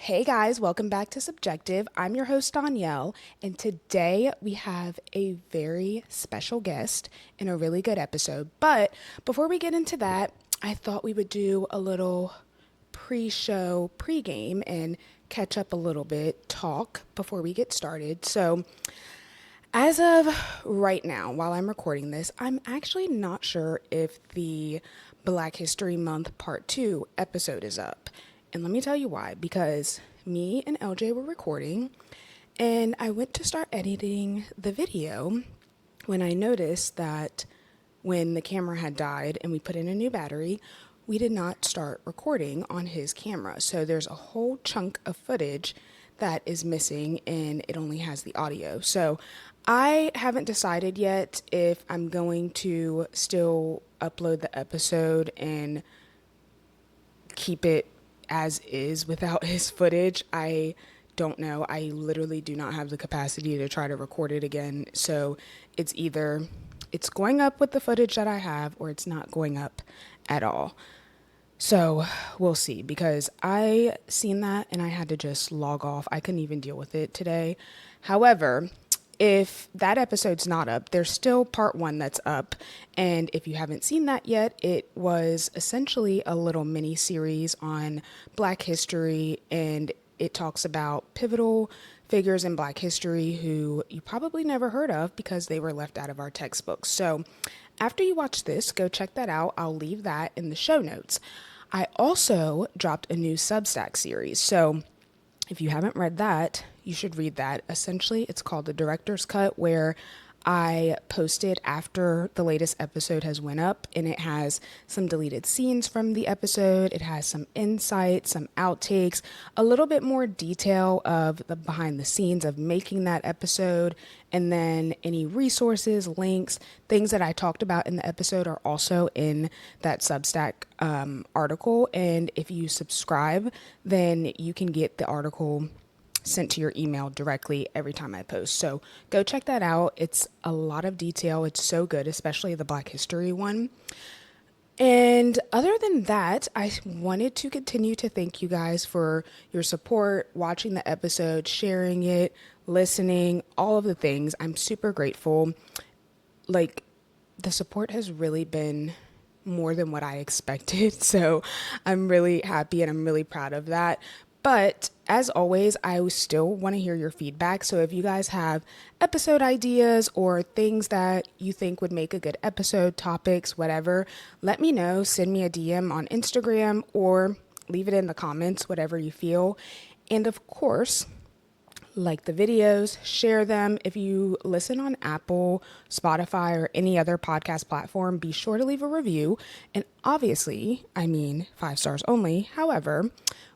Hey guys, welcome back to Subjective. I'm your host, Donyelle, and today we have a very special guest in a really good episode. But before we get into that, I thought we would do a little pre-show, pre-game, and catch up a little bit, talk before we get started. So, as of right now, while I'm recording this, I'm actually not sure if the Black History Month Part 2 episode is up. And let me tell you why. Because me and LJ were recording, and I went to start editing the video when I noticed that when the camera had died and we put in a new battery, we did not start recording on his camera. So there's a whole chunk of footage that is missing and it only has the audio. So I haven't decided yet if I'm going to still upload the episode and keep it as is without his footage. I don't know. I literally do not have the capacity to try to record it again. So it's either it's going up with the footage that I have or it's not going up at all. So we'll see, because I seen that and I had to just log off. I couldn't even deal with it today. However, if that episode's not up, there's still part 1 that's up. And if you haven't seen that yet, it was essentially a little mini series on Black history, and it talks about pivotal figures in Black history who you probably never heard of because they were left out of our textbooks. So after you watch this, go check that out. I'll leave that in the show notes. I also dropped a new Substack series. So if you haven't read that, you should read that. Essentially, it's called The Director's Cut, where I posted after the latest episode has went up, and it has some deleted scenes from the episode. It has some insights, some outtakes, a little bit more detail of the behind the scenes of making that episode, and then any resources, links, things that I talked about in the episode are also in that Substack article. And if you subscribe, then you can get the article sent to your email directly every time I post. So go check that out. It's a lot of detail. It's so good, especially the Black History one. And other than that, I wanted to continue to thank you guys for your support, watching the episode, sharing it, listening, all of the things. I'm super grateful. Like, the support has really been more than what I expected. So I'm really happy and I'm really proud of that. But as always, I still want to hear your feedback. So if you guys have episode ideas or things that you think would make a good episode, topics, whatever, let me know. Send me a DM on Instagram or leave it in the comments, whatever you feel. And of course, like the videos, share them. If you listen on Apple, Spotify, or any other podcast platform, be sure to leave a review. And obviously, 5 stars only. However,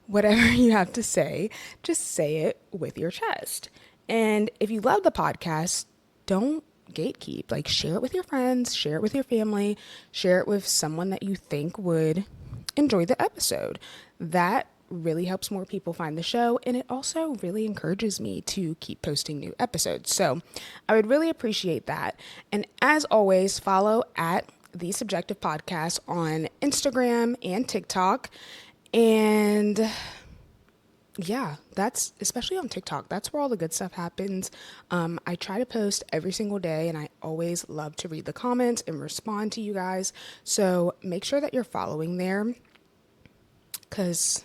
whatever you have to say, just say it with your chest. And if you love the podcast, don't gatekeep. Like, share it with your friends, share it with your family, share it with someone that you think would enjoy the episode. That really helps more people find the show, and it also really encourages me to keep posting new episodes. So I would really appreciate that. And as always, follow at The Subjective Podcast on Instagram and TikTok. And yeah, that's especially on TikTok. That's where all the good stuff happens. I try to post every single day, and I always love to read the comments and respond to you guys. So make sure that you're following there, because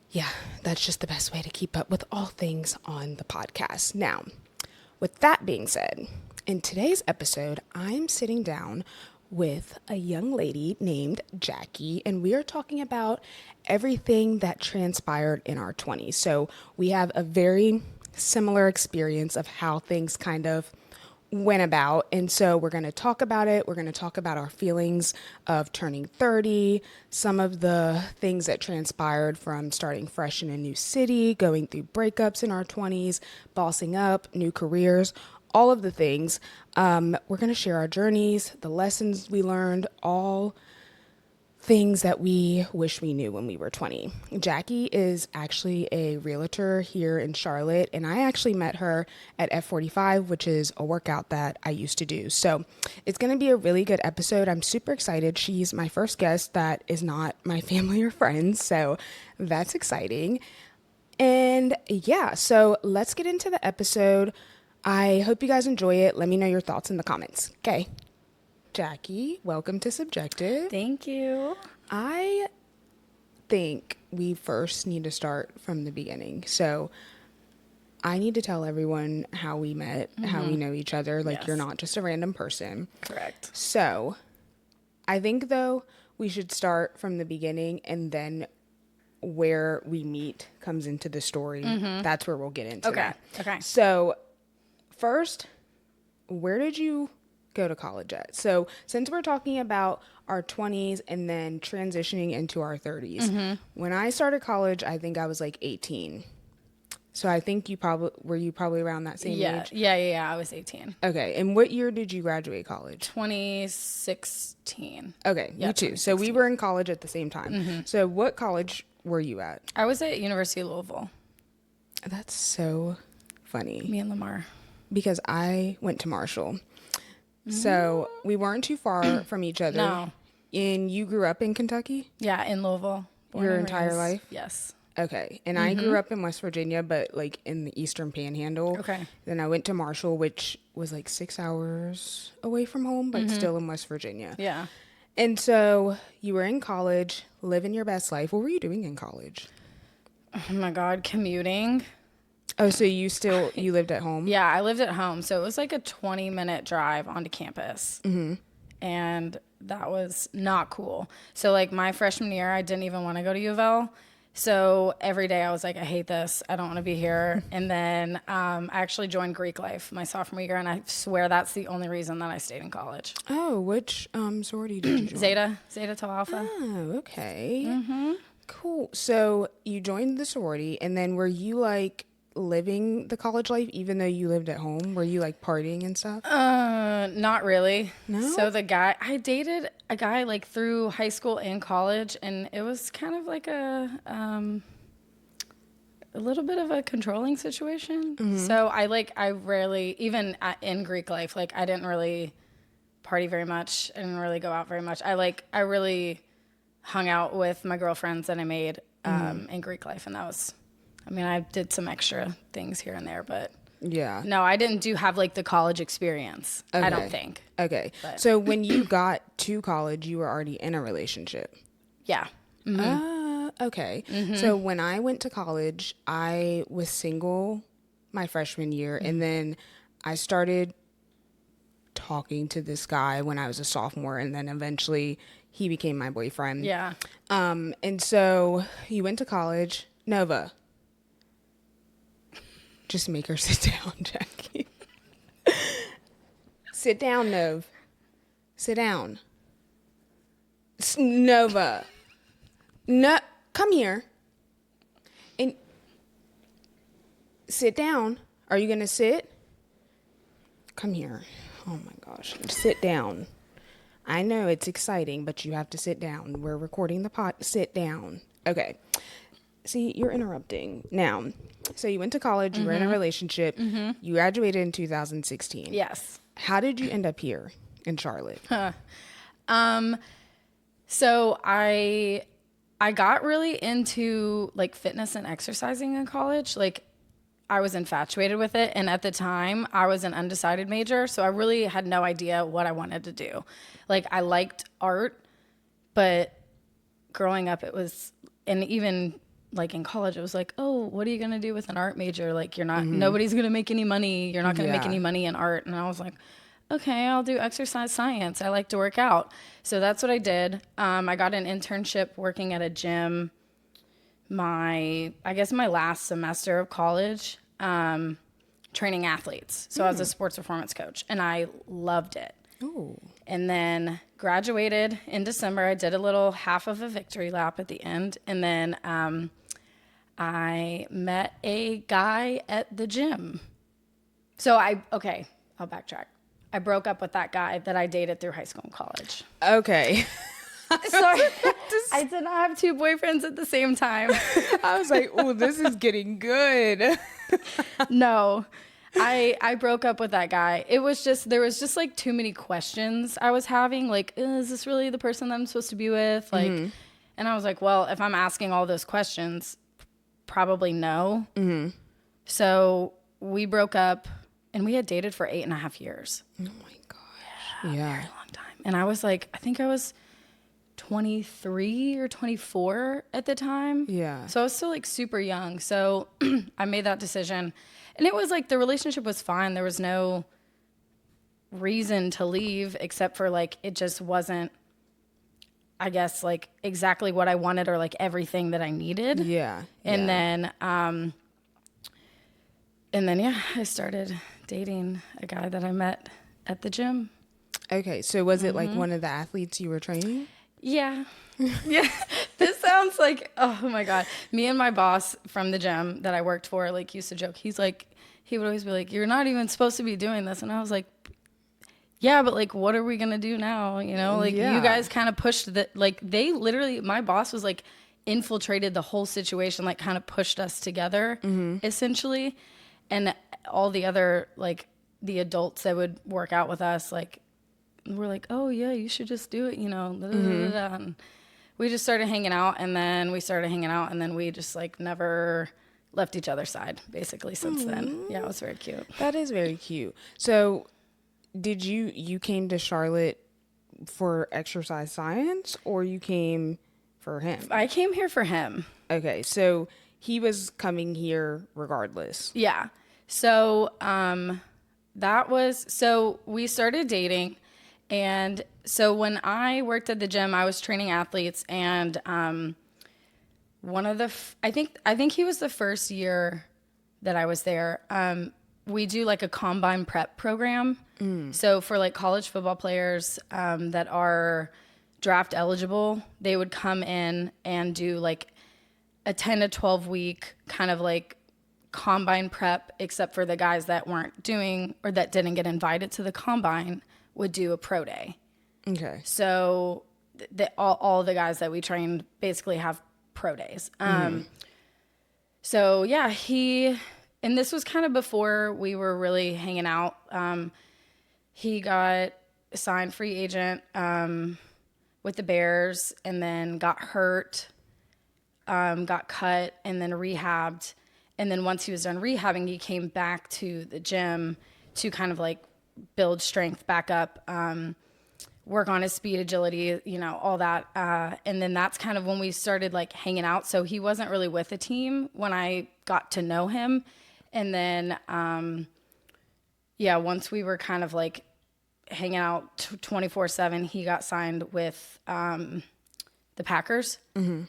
yeah, that's just the best way to keep up with all things on the podcast. Now, with that being said, in today's episode, I'm sitting down with a young lady named Jackie, and we are talking about everything that transpired in our 20s. So we have a very similar experience of how things kind of went about. And so we're going to talk about it. We're going to talk about our feelings of turning 30, some of the things that transpired from starting fresh in a new city, going through breakups in our 20s, bossing up, new careers, all of the things. We're going to share our journeys, the lessons we learned, all things that we wish we knew when we were 20. Jackie is actually a realtor here in Charlotte, and I actually met her at F45, which is a workout that I used to do. So it's going to be a really good episode. I'm super excited. She's my first guest that is not my family or friends, so that's exciting. And yeah, so let's get into the episode. I hope you guys enjoy it. Let me know your thoughts in the comments. Okay. Jackie, welcome to Subjective. Thank you. I think we first need to start from the beginning. So I need to tell everyone how we met, how we know each other. Like, you're not just a random person. Correct. So I think, though, we should start from the beginning, and then where we meet comes into the story. That's where we'll get into that. Okay. So first, where did you go to college at? So since we're talking about our 20s and then transitioning into our 30s, when I started college, I think I was like 18. So I think you probably around that same age? Yeah. I was 18. Okay. And what year did you graduate college? 2016. Okay, me too. So we were in college at the same time. So what college were you at? I was at University of Louisville. That's so funny. Me and Lamar. Because I went to Marshall. So we weren't too far from each other. No. And you grew up in Kentucky? Yeah, in Louisville. Your entire life? Yes. Okay. And I grew up in West Virginia, but like in the Eastern Panhandle. Okay. Then I went to Marshall, which was like 6 hours away from home, but still in West Virginia. Yeah. And so you were in college, living your best life. What were you doing in college? Oh my God, commuting. Oh, so you lived at home? Yeah, I lived at home. So it was like a 20-minute drive onto campus. And that was not cool. So like my freshman year, I didn't even want to go to U of L. So every day I was like, I hate this. I don't want to be here. And then I actually joined Greek life my sophomore year. And I swear that's the only reason that I stayed in college. Oh, which sorority did you join? Zeta Tau Alpha. Oh, okay. Cool. So you joined the sorority, and then were you like living the college life even though you lived at home? Were you like partying and stuff? Not really. No? So I dated a guy like through high school and college, and it was kind of like a little bit of a controlling situation. So I rarely, even in Greek life, like I didn't really party very much. I didn't really go out very much. I really hung out with my girlfriends that I made in Greek life, and that was, I did some extra things here and there, but Yeah. no, I didn't have like the college experience. Okay. I don't think. Okay. But- So when you got to college, you were already in a relationship. Yeah. Okay. So when I went to college, I was single my freshman year, and then I started talking to this guy when I was a sophomore, and then eventually he became my boyfriend. Yeah. And so you went to college. Nova. Just make her sit down, Jackie. Sit down, Nova. Sit down. Nova. No, come here. And sit down. Are you going to sit? Come here. Oh my gosh. Sit down. I know it's exciting, but you have to sit down. We're recording the pod. Sit down. Okay. See, you're interrupting. Now, so you went to college, you were in a relationship, you graduated in 2016. Yes. How did you end up here in Charlotte? So I got really into like fitness and exercising in college. Like I was infatuated with it. And at the time I was an undecided major. So I really had no idea what I wanted to do. Like I liked art, but growing up it was, and even like in college, it was like, oh, what are you going to do with an art major? Like you're not, nobody's going to make any money. You're not going to make any money in art. And I was like, okay, I'll do exercise science. I like to work out. So that's what I did. I got an internship working at a gym my last semester of college, training athletes. So I was a sports performance coach and I loved it. Ooh. And then graduated in December. I did a little half of a victory lap at the end. And then I met a guy at the gym. So I'll backtrack. I broke up with that guy that I dated through high school and college. Okay. Sorry. I did not have two boyfriends at the same time. I was like, oh, this is getting good. No. I broke up with that guy. There was just like too many questions I was having. Like, is this really the person that I'm supposed to be with? Like, and I was like, well, if I'm asking all those questions, probably know. So we broke up, and we had dated for 8.5 years. Oh my gosh. Yeah. Very long time. And I was like, I think I was 23 or 24 at the time. Yeah. So I was still like super young. So I made that decision. And it was like the relationship was fine. There was no reason to leave except for like it just wasn't, I guess, like exactly what I wanted or like everything that I needed. Yeah. And then yeah, I started dating a guy that I met at the gym. Okay, so was it like one of the athletes you were training? Yeah. Yeah. This sounds like, oh my God. Me and my boss from the gym that I worked for, like, used to joke. He's like, he would always be like, you're not even supposed to be doing this. And I was like, yeah, but like, what are we going to do now? You know, like, you guys kind of pushed the, like, they literally, my boss was like, infiltrated the whole situation, like, kind of pushed us together, essentially. And all the other, like, the adults that would work out with us, like, we're like, oh yeah, you should just do it, you know. And we just started hanging out, and then we just like never left each other's side basically since then. Yeah, it was very cute. That is very cute. So did you came to Charlotte for exercise science, or you came for him? I came here for him. Okay, so he was coming here regardless. Yeah. So so we started dating. And so when I worked at the gym, I was training athletes, and one of the I think he was the first year that I was there. We do like a combine prep program. So for like college football players that are draft eligible, they would come in and do like a 10 to 12 week kind of like combine prep, except for the guys that weren't doing or that didn't get invited to the combine would do a pro day. Okay. So all the guys that we trained basically have pro days. So yeah, and this was kind of before we were really hanging out. He got signed free agent with the Bears, and then got hurt, got cut, and then rehabbed. And then once he was done rehabbing, he came back to the gym to kind of like build strength back up, work on his speed, agility, you know, all that. And then that's kind of when we started like hanging out. So he wasn't really with a team when I got to know him. And then, once we were kind of like hanging out 24/7, he got signed with the Packers.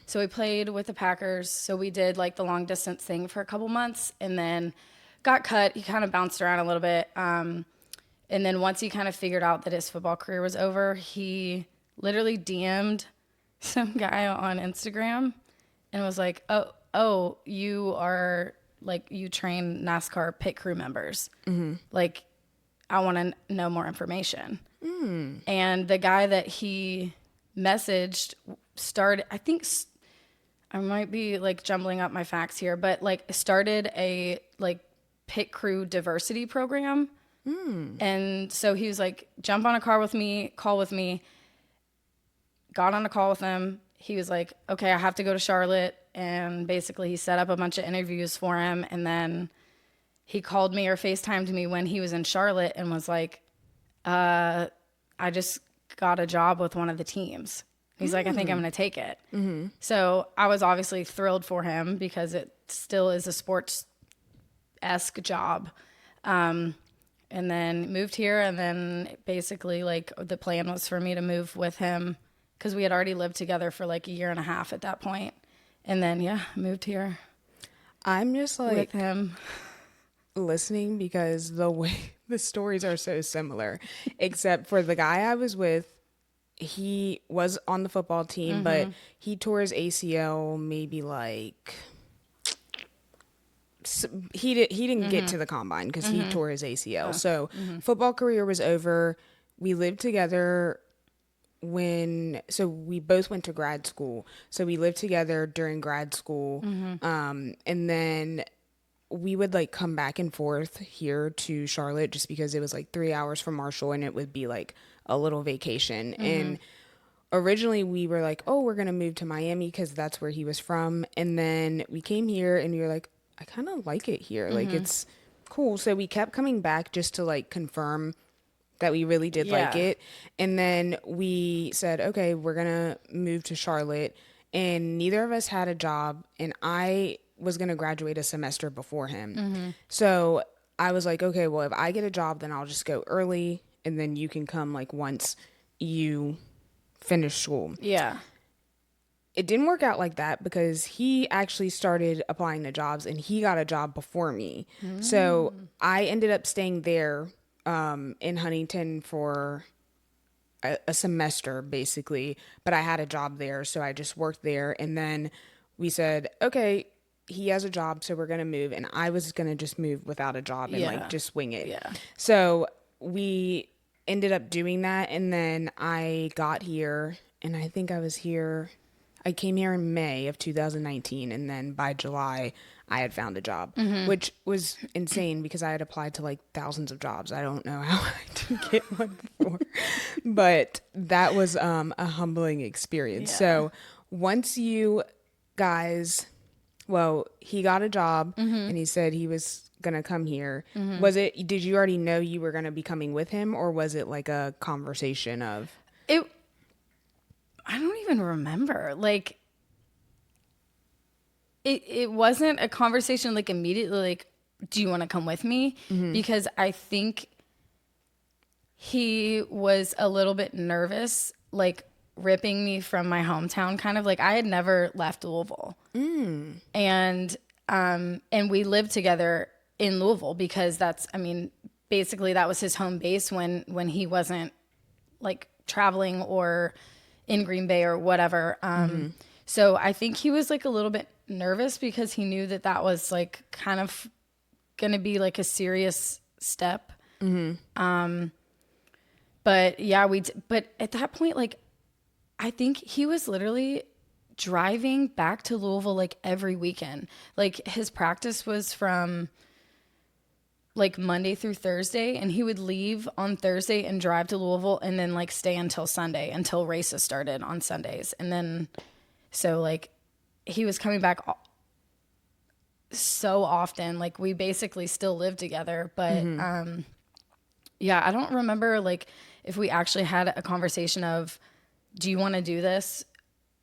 So we played with the Packers. So we did like the long distance thing for a couple months, and then got cut. He kind of bounced around a little bit. And then once he kind of figured out that his football career was over, he literally DM'd some guy on Instagram and was like, oh, you are like, you train NASCAR pit crew members. Like, I want to know more information. And the guy that he messaged started, I think, I might be like jumbling up my facts here, but like started a like pit crew diversity program. And so he was like, jump on a call with me, got on a call with him. He was like, okay, I have to go to Charlotte. And basically he set up a bunch of interviews for him. And then he called me or FaceTimed me when he was in Charlotte and was like, I just got a job with one of the teams. He's like, I think I'm going to take it. So I was obviously thrilled for him because it still is a sports-esque job. And then moved here, and then basically like the plan was for me to move with him because we had already lived together for like 1.5 years at that point. And then moved here. I'm just like with him listening because the way the stories are so similar, except for the guy I was with, he was on the football team, but he tore his ACL maybe like he didn't get to the combine because he tore his ACL. So football career was over. We lived together so we both went to grad school. So we lived together during grad school. And then we would like come back and forth here to Charlotte just because it was like 3 hours from Marshall, and it would be like a little vacation. And originally we were like, oh, we're going to move to Miami because that's where he was from. And then we came here and we were like, I kind of like it here. Like, it's cool. So we kept coming back just to like confirm that we really did like Yeah. it. And then we said, okay, we're going to move to Charlotte. And neither of us had a job. And I was going to graduate a semester before him. So I was like, okay, well, if I get a job, then I'll just go early. And then you can come like once you finish school. Yeah. It didn't work out like that because he actually started applying to jobs and he got a job before me. So I ended up staying there in Huntington for a semester basically, but I had a job there, so I just worked there. And then we said, okay, he has a job, so we're gonna move. And I was gonna just move without a job and like just wing it. Yeah. So we ended up doing that, and then I got here, and I think I came here in May of 2019, and then by July, I had found a job, which was insane because I had applied to like thousands of jobs. I don't know how I didn't get one before, but that was a humbling experience. Yeah. So once you guys, well, he got a job and he said he was going to come here. Did you already know you were going to be coming with him, or was it like a conversation of? I don't even remember. Like, it wasn't a conversation like immediately like, do you want to come with me? Because I think he was a little bit nervous, like ripping me from my hometown, kind of like I had never left Louisville. And we lived together in Louisville because basically that was his home base when he wasn't like traveling or in Green Bay or whatever. So I think he was like a little bit nervous because he knew that was like kind of going to be like a serious step. But yeah, but at that point, like, I think he was literally driving back to Louisville like every weekend. Like his practice was from like Monday through Thursday, and he would leave on Thursday and drive to Louisville and then like stay until Sunday until races started on Sundays. And then so like he was coming back so often. Like we basically still lived together, but yeah, I don't remember like if we actually had a conversation of, do you want to do this?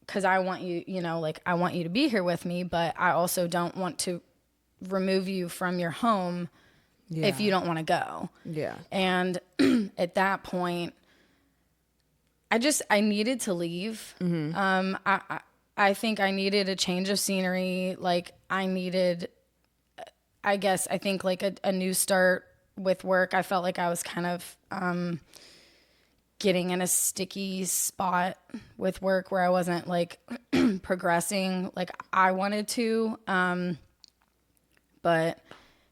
Because I want you, like I want you to be here with me, but I also don't want to remove you from your home if you don't want to go. Yeah. And at that point, I needed to leave. I think I needed a change of scenery. Like I think like a new start with work. I felt like I was kind of getting in a sticky spot with work where I wasn't like progressing like I wanted to. But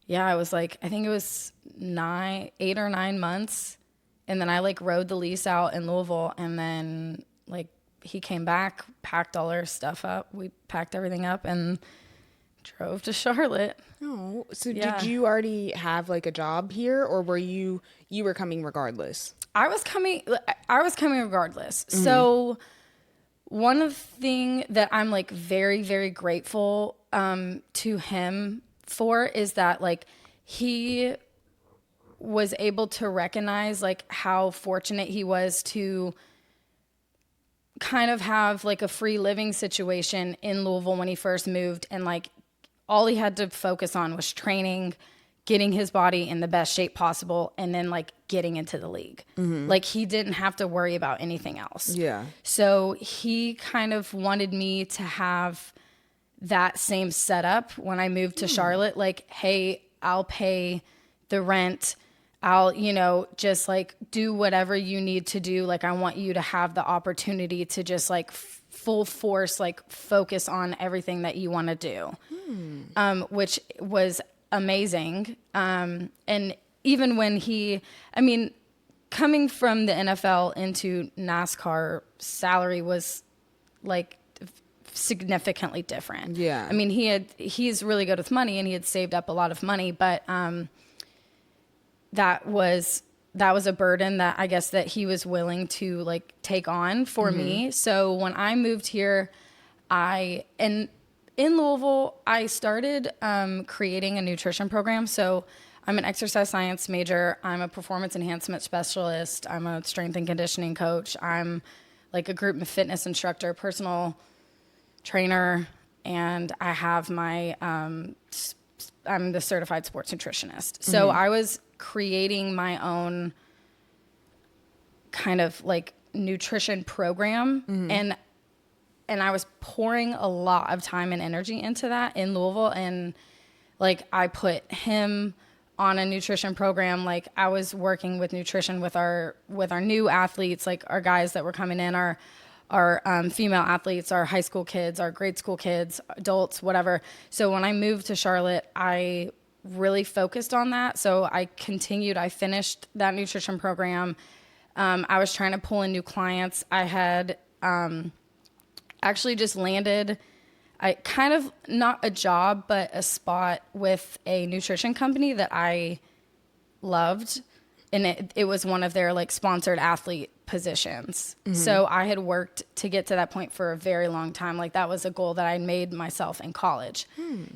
yeah, I was like, I think it was 8 or 9 months. And then I like rode the lease out in Louisville, and then like he came back, packed all our stuff up. We packed everything up and drove to Charlotte. Oh, so did you already have like a job here, or were you were coming regardless? I was coming regardless. So one of the thing that I'm like very, very grateful to him for is that like he was able to recognize like how fortunate he was to kind of have like a free living situation in Louisville when he first moved, and like all he had to focus on was training, getting his body in the best shape possible, and then like getting into the league. Like he didn't have to worry about anything else. Yeah. So he kind of wanted me to have that same setup when I moved to Charlotte. Like, hey, I'll pay the rent. I'll, just like do whatever you need to do. Like, I want you to have the opportunity to just like full force, like focus on everything that you want to do, which was amazing. And even when coming from the NFL into NASCAR, salary was like significantly different. Yeah. I mean, he's really good with money, and he had saved up a lot of money, but that was that was a burden that I guess that he was willing to like take on for me. So when I moved here, in Louisville, I started creating a nutrition program. So I'm an exercise science major. I'm a performance enhancement specialist. I'm a strength and conditioning coach. I'm like a group fitness instructor, personal trainer, and I have my, I'm the certified sports nutritionist. So I was creating my own kind of like nutrition program, and I was pouring a lot of time and energy into that in Louisville. And like, I put him on a nutrition program. Like, I was working with nutrition with our new athletes, like our guys that were coming in, our female athletes, our high school kids, our grade school kids, adults, whatever. So when I moved to Charlotte, I really focused on that. So I finished that nutrition program. I was trying to pull in new clients. I had actually just landed, I kind of not a job, but a spot with a nutrition company that I loved. And it was one of their like sponsored athlete positions. So I had worked to get to that point for a very long time. Like, that was a goal that I made myself in college.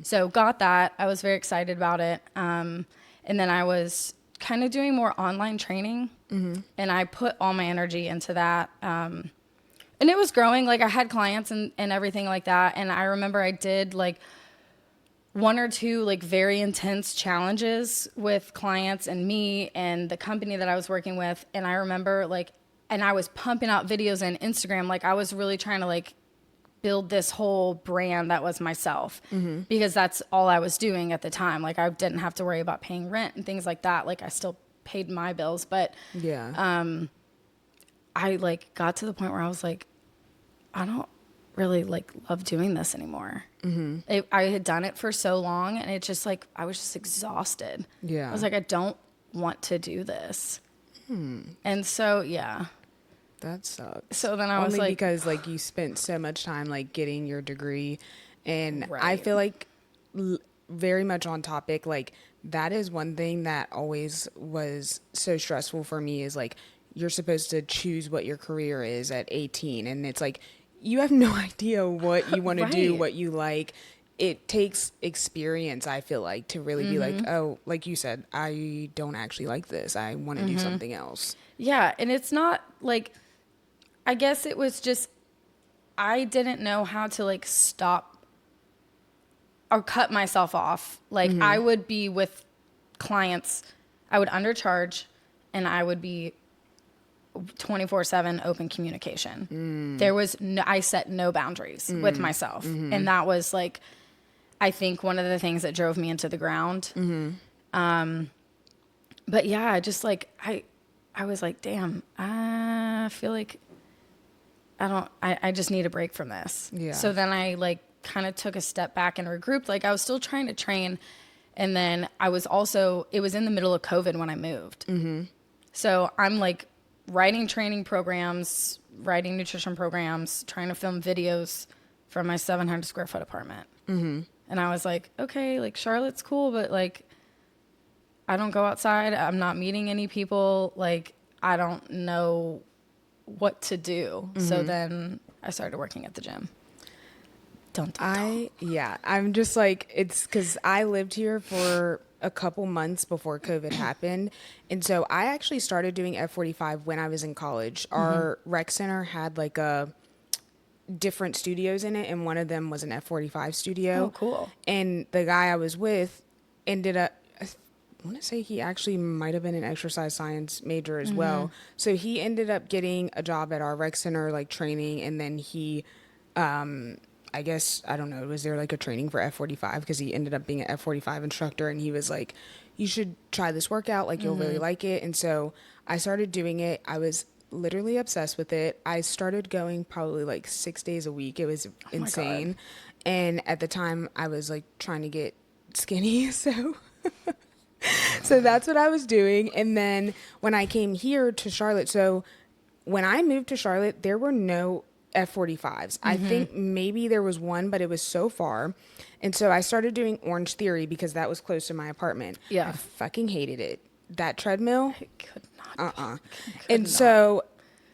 So got that. I was very excited about it. And then I was kind of doing more online training, and I put all my energy into that. And it was growing. Like, I had clients and everything like that. And I remember I did like one or two like very intense challenges with clients and me and the company that I was working with. And I remember like, and I was pumping out videos on Instagram. Like, I was really trying to like build this whole brand that was myself, because that's all I was doing at the time. Like, I didn't have to worry about paying rent and things like that. Like, I still paid my bills, but I like got to the point where I was like, I don't really like love doing this anymore. I had done it for so long, and it just like, I was just exhausted. I was like, I don't want to do this. And so, that sucks. So then I was only like, because like you spent so much time like getting your degree, and I Right. feel like very much on topic, like that is one thing that always was so stressful for me, is like, you're supposed to choose what your career is at 18, and it's like you have no idea what you want to do, Right. what you like. It takes experience, I feel like, to really be like, oh, like you said, I don't actually like this, I want to do something else. yeah. And it's not like, I guess it was just, I didn't know how to like stop or cut myself off. Like, I would be with clients, I would undercharge, and I would be 24/7 open communication. There was I set no boundaries with myself. And that was like, I think one of the things that drove me into the ground. But yeah, I just like, I was like, damn, I feel like I just need a break from this. So then I like kind of took a step back and regrouped. Like, I was still trying to train. And then it was in the middle of COVID when I moved. So I'm like writing training programs, writing nutrition programs, trying to film videos from my 700 square foot apartment. And I was like, okay, like Charlotte's cool, but like, I don't go outside. I'm not meeting any people. Like, I don't know what to do. So then I started working at the gym. I'm just like, it's because I lived here for a couple months before COVID happened. And so I actually started doing F45 when I was in college. Our rec center had like different studios in it, and one of them was an F45 studio. Oh, cool. And the guy I was with ended up, I want to say he actually might have been an exercise science major as well. So he ended up getting a job at our rec center, like training, and then he, I guess, I don't know, was there like a training for F45, because he ended up being an F45 instructor, and he was like, you should try this workout, like you'll really like it. And so I started doing it. I was literally obsessed with it. I started going probably like 6 days a week. It was insane. And at the time I was like trying to get skinny. So that's what I was doing. And then when I came here to Charlotte, so when I moved to Charlotte, there were no F45s. I think maybe there was one, but it was so far. And so I started doing Orange Theory because that was close to my apartment. Yeah. I fucking hated it. That treadmill, I could not And so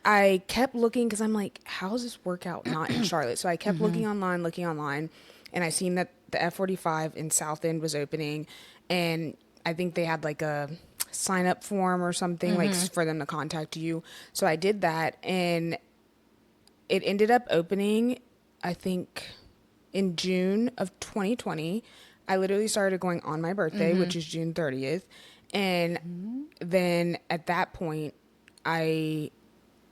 I kept looking because I'm like, how is this workout not in Charlotte? So I kept looking online, and I seen that the F45 in South End was opening, and I think they had like a sign up form or something like for them to contact you. So I did that, and it ended up opening, I think, in June of 2020. I literally started going on my birthday, which is June 30th. And then at that point, I,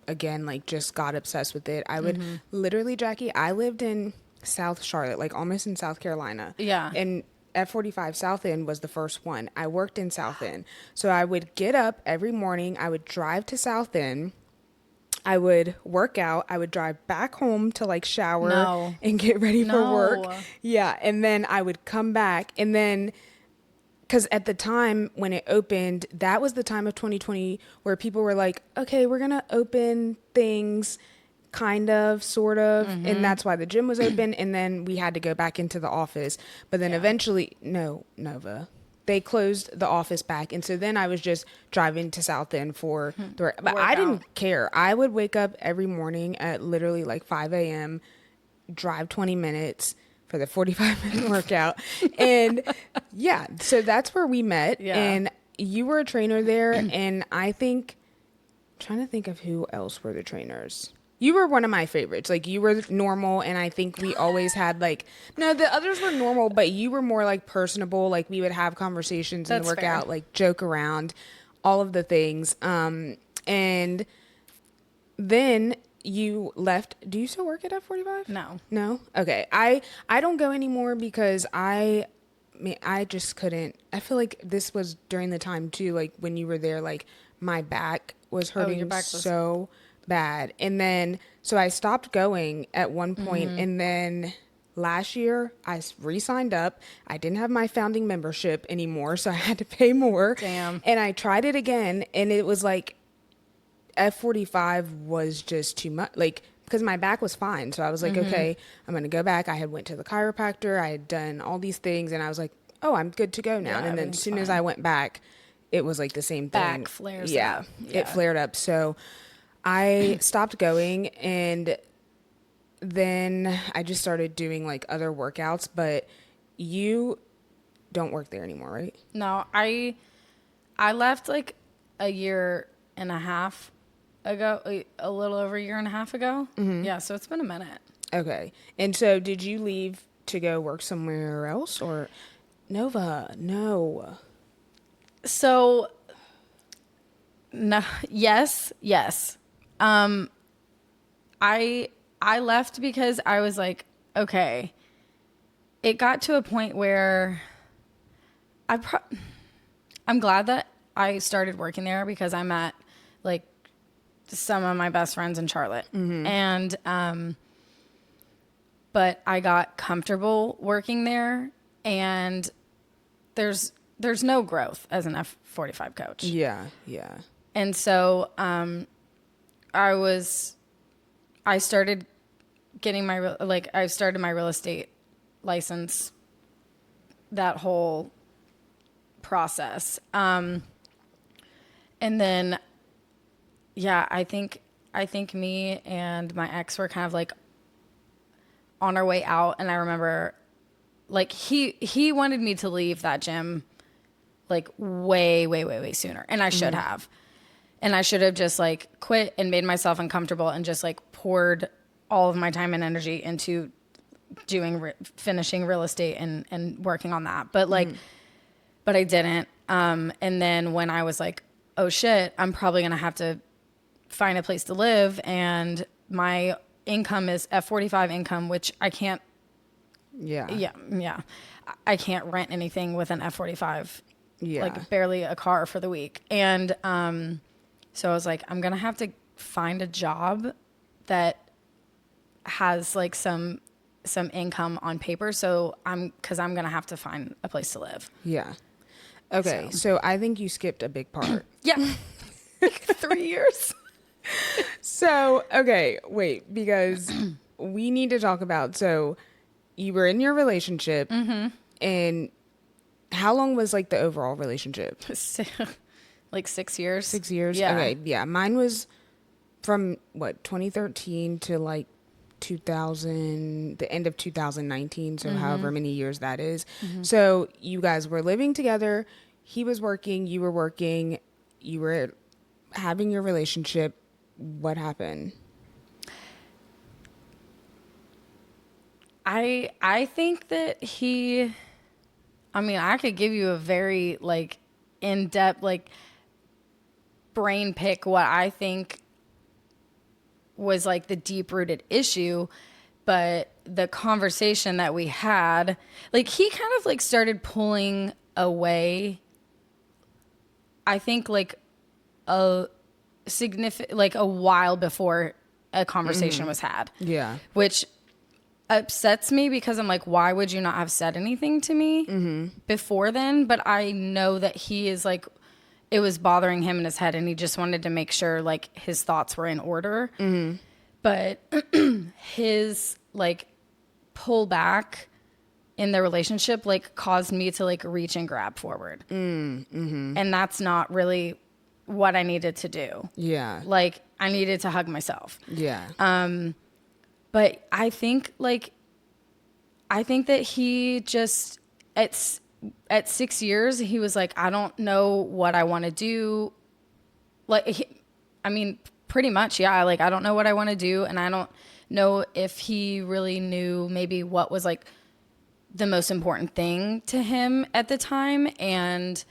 again, like just got obsessed with it. I would literally, Jackie, I lived in South Charlotte, like almost in South Carolina. Yeah. And F45 South End was the first one. I worked in South End. So I would get up every morning. I would drive to South End. I would work out. I would drive back home to like shower and get ready for work. Yeah. And then I would come back. And then, because at the time when it opened, that was the time of 2020 where people were like, okay, we're going to open things kind of, sort of. And that's why the gym was open. And then we had to go back into the office. But then eventually, Nova. They closed the office back. And so then I was just driving to South End for the work. But I didn't care. I would wake up every morning at literally like 5 a.m., drive 20 minutes for the 45-minute workout. And yeah, so that's where we met. Yeah. And you were a trainer there. And I think, I'm trying to think of who else were the trainers. You were one of my favorites. Like, you were normal, and I think we always had, like... No, the others were normal, but you were more, like, personable. Like, we would have conversations in the workout, fair. Like, joke around, all of the things. And then you left... Do you still work at F45? No. No? Okay. I don't go anymore because I just couldn't... I feel like this was during the time, too, like, when you were there, like, my back was hurting so... bad. And then so I stopped going at one point, and then last year I re-signed up. I didn't have my founding membership anymore, so I had to pay more. Damn. And I tried it again, and it was like F45 was just too much, like, because my back was fine. So I was like, okay, I'm gonna go back. I had went to the chiropractor, I had done all these things, and I was like, oh, I'm good to go now. And then as soon as I went back, it was like the same thing. Back flares up. It flared up. So I stopped going, and then I just started doing like other workouts. But you don't work there anymore, right? No, I left like a year and a half ago, a little over a year and a half ago. Yeah, so it's been a minute. Okay. And so did you leave to go work somewhere else, or Nova? No. So no, yes. I left because I was like, okay, it got to a point where I'm glad that I started working there because I met like some of my best friends in Charlotte. And, but I got comfortable working there, and there's no growth as an F45 coach. Yeah. And so, I started getting I started my real estate license, that whole process. And then, yeah, I think me and my ex were kind of like on our way out. And I remember like he wanted me to leave that gym like way sooner. And I should have. And I should have just like quit and made myself uncomfortable and just like poured all of my time and energy into finishing real estate and working on that. But like, but I didn't. And then when I was like, oh shit, I'm probably going to have to find a place to live. And my income is F45 income, which I can't. Yeah. I can't rent anything with an F45. Yeah. Like barely a car for the week. And, so I was like, I'm going to have to find a job that has like some income on paper. So cause I'm going to have to find a place to live. Yeah. Okay. So I think you skipped a big part. Yeah. 3 years. So, okay, wait, because we need to talk about, so you were in your relationship, and how long was like the overall relationship? Like 6 years. 6 years? Yeah. Okay, yeah. Mine was from, 2013 to, like, 2000, the end of 2019, so however many years that is. So you guys were living together. He was working. You were working. You were having your relationship. What happened? I think that I could give you a very like in-depth like brain pick what I think was like the deep-rooted issue, but the conversation that we had, like he kind of like started pulling away, I think like a significant like a while before a conversation was had. Yeah. Which upsets me because I'm like, why would you not have said anything to me before then? But I know that he is like, it was bothering him in his head and he just wanted to make sure like his thoughts were in order. But his like pull back in the relationship like caused me to like reach and grab forward. And that's not really what I needed to do. Yeah. Like I needed to hug myself. Yeah. But I think that he just at 6 years he was like, I don't know what I want to do. Pretty much, yeah. Like I don't know what I want to do, and I don't know if he really knew maybe what was like the most important thing to him at the time, and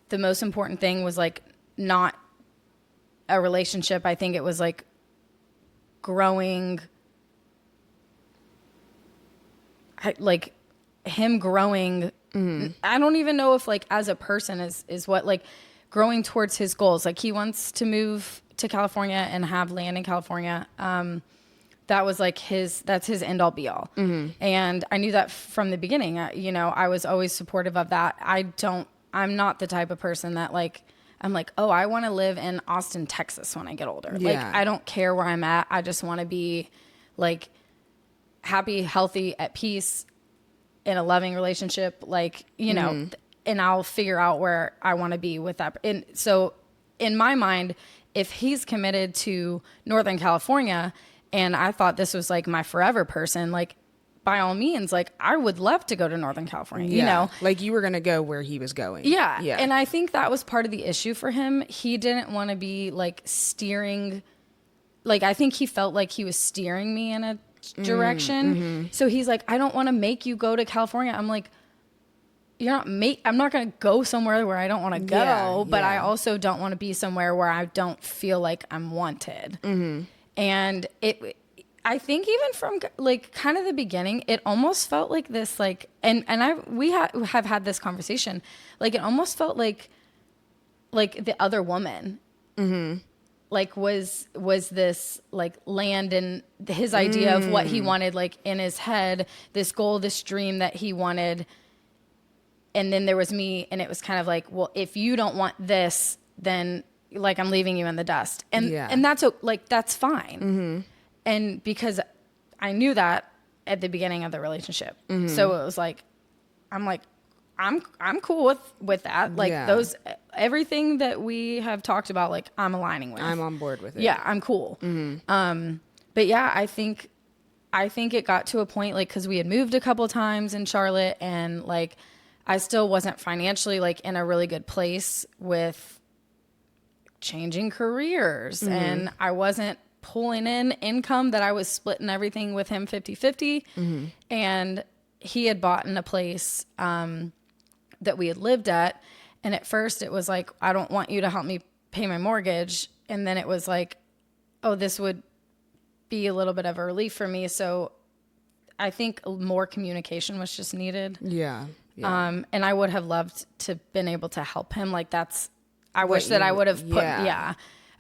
the most important thing was like not a relationship. I think it was like growing. Like him growing, I don't even know if like as a person is what like growing towards his goals. Like he wants to move to California and have land in California. That was like that's his end all be all. And I knew that from the beginning. I was always supportive of that. I'm not the type of person that like, I'm like, oh, I want to live in Austin, Texas when I get older. Yeah. Like I don't care where I'm at. I just want to be like happy, healthy, at peace, in a loving relationship, like, and I'll figure out where I want to be with that. And so in my mind, if he's committed to Northern California and I thought this was like my forever person, like by all means, like I would love to go to Northern California, Like you were going to go where he was going. Yeah. And I think that was part of the issue for him. He didn't want to be like steering, like I think he felt like he was steering me in a direction. So he's like, I don't want to make you go to California. I'm like, I'm not going to go somewhere where I don't want to go, but I also don't want to be somewhere where I don't feel like I'm wanted. And I think even from like kind of the beginning, it almost felt like this, like, we have had this conversation. Like it almost felt like the other woman, like was this like land and his idea of what he wanted, like in his head, this goal, this dream that he wanted. And then there was me, and it was kind of like, well, if you don't want this, then like I'm leaving you in the dust. And that's like, that's fine. And because I knew that at the beginning of the relationship. So it was like, I'm cool with that. Like everything that we have talked about, like I'm aligning with. I'm on board with it. Yeah, I'm cool. But yeah, I think it got to a point, like, cause we had moved a couple times in Charlotte, and like, I still wasn't financially like in a really good place with changing careers, and I wasn't pulling in income that I was splitting everything with him 50-50. And he had bought in a place, that we had lived at. And at first it was like, I don't want you to help me pay my mortgage. And then it was like, oh, this would be a little bit of a relief for me. So I think more communication was just needed. Yeah. And I would have loved to been able to help him. Like I wish that I would have I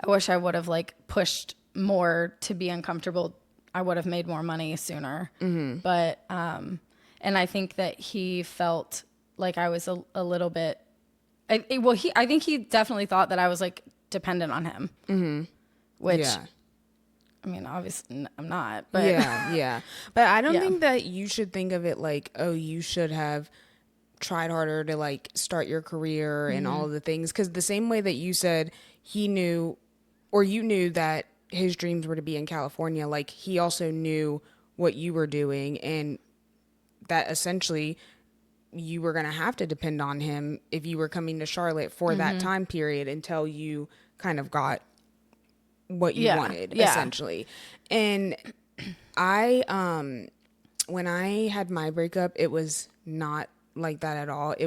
wish I would have like pushed more to be uncomfortable. I would have made more money sooner. But, and I think that he felt like I was a little bit, I think he definitely thought that I was like dependent on him, which, I mean, obviously I'm not, but yeah. But I don't think that you should think of it like, oh, you should have tried harder to like start your career and all of the things, because the same way that you said he knew, or you knew that his dreams were to be in California, like he also knew what you were doing, and that essentially you were going to have to depend on him if you were coming to Charlotte for that time period until you kind of got what you wanted, essentially. And when I had my breakup, it was not like that at all. He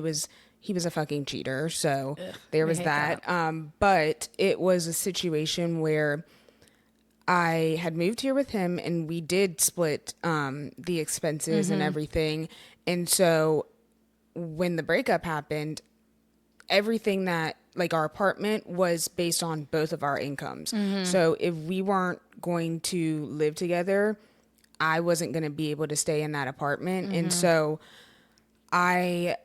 was a fucking cheater. So there was that. But it was a situation where I had moved here with him, and we did split the expenses and everything. And so when the breakup happened, everything that, like, our apartment was based on both of our incomes. So if we weren't going to live together, I wasn't going to be able to stay in that apartment. And so I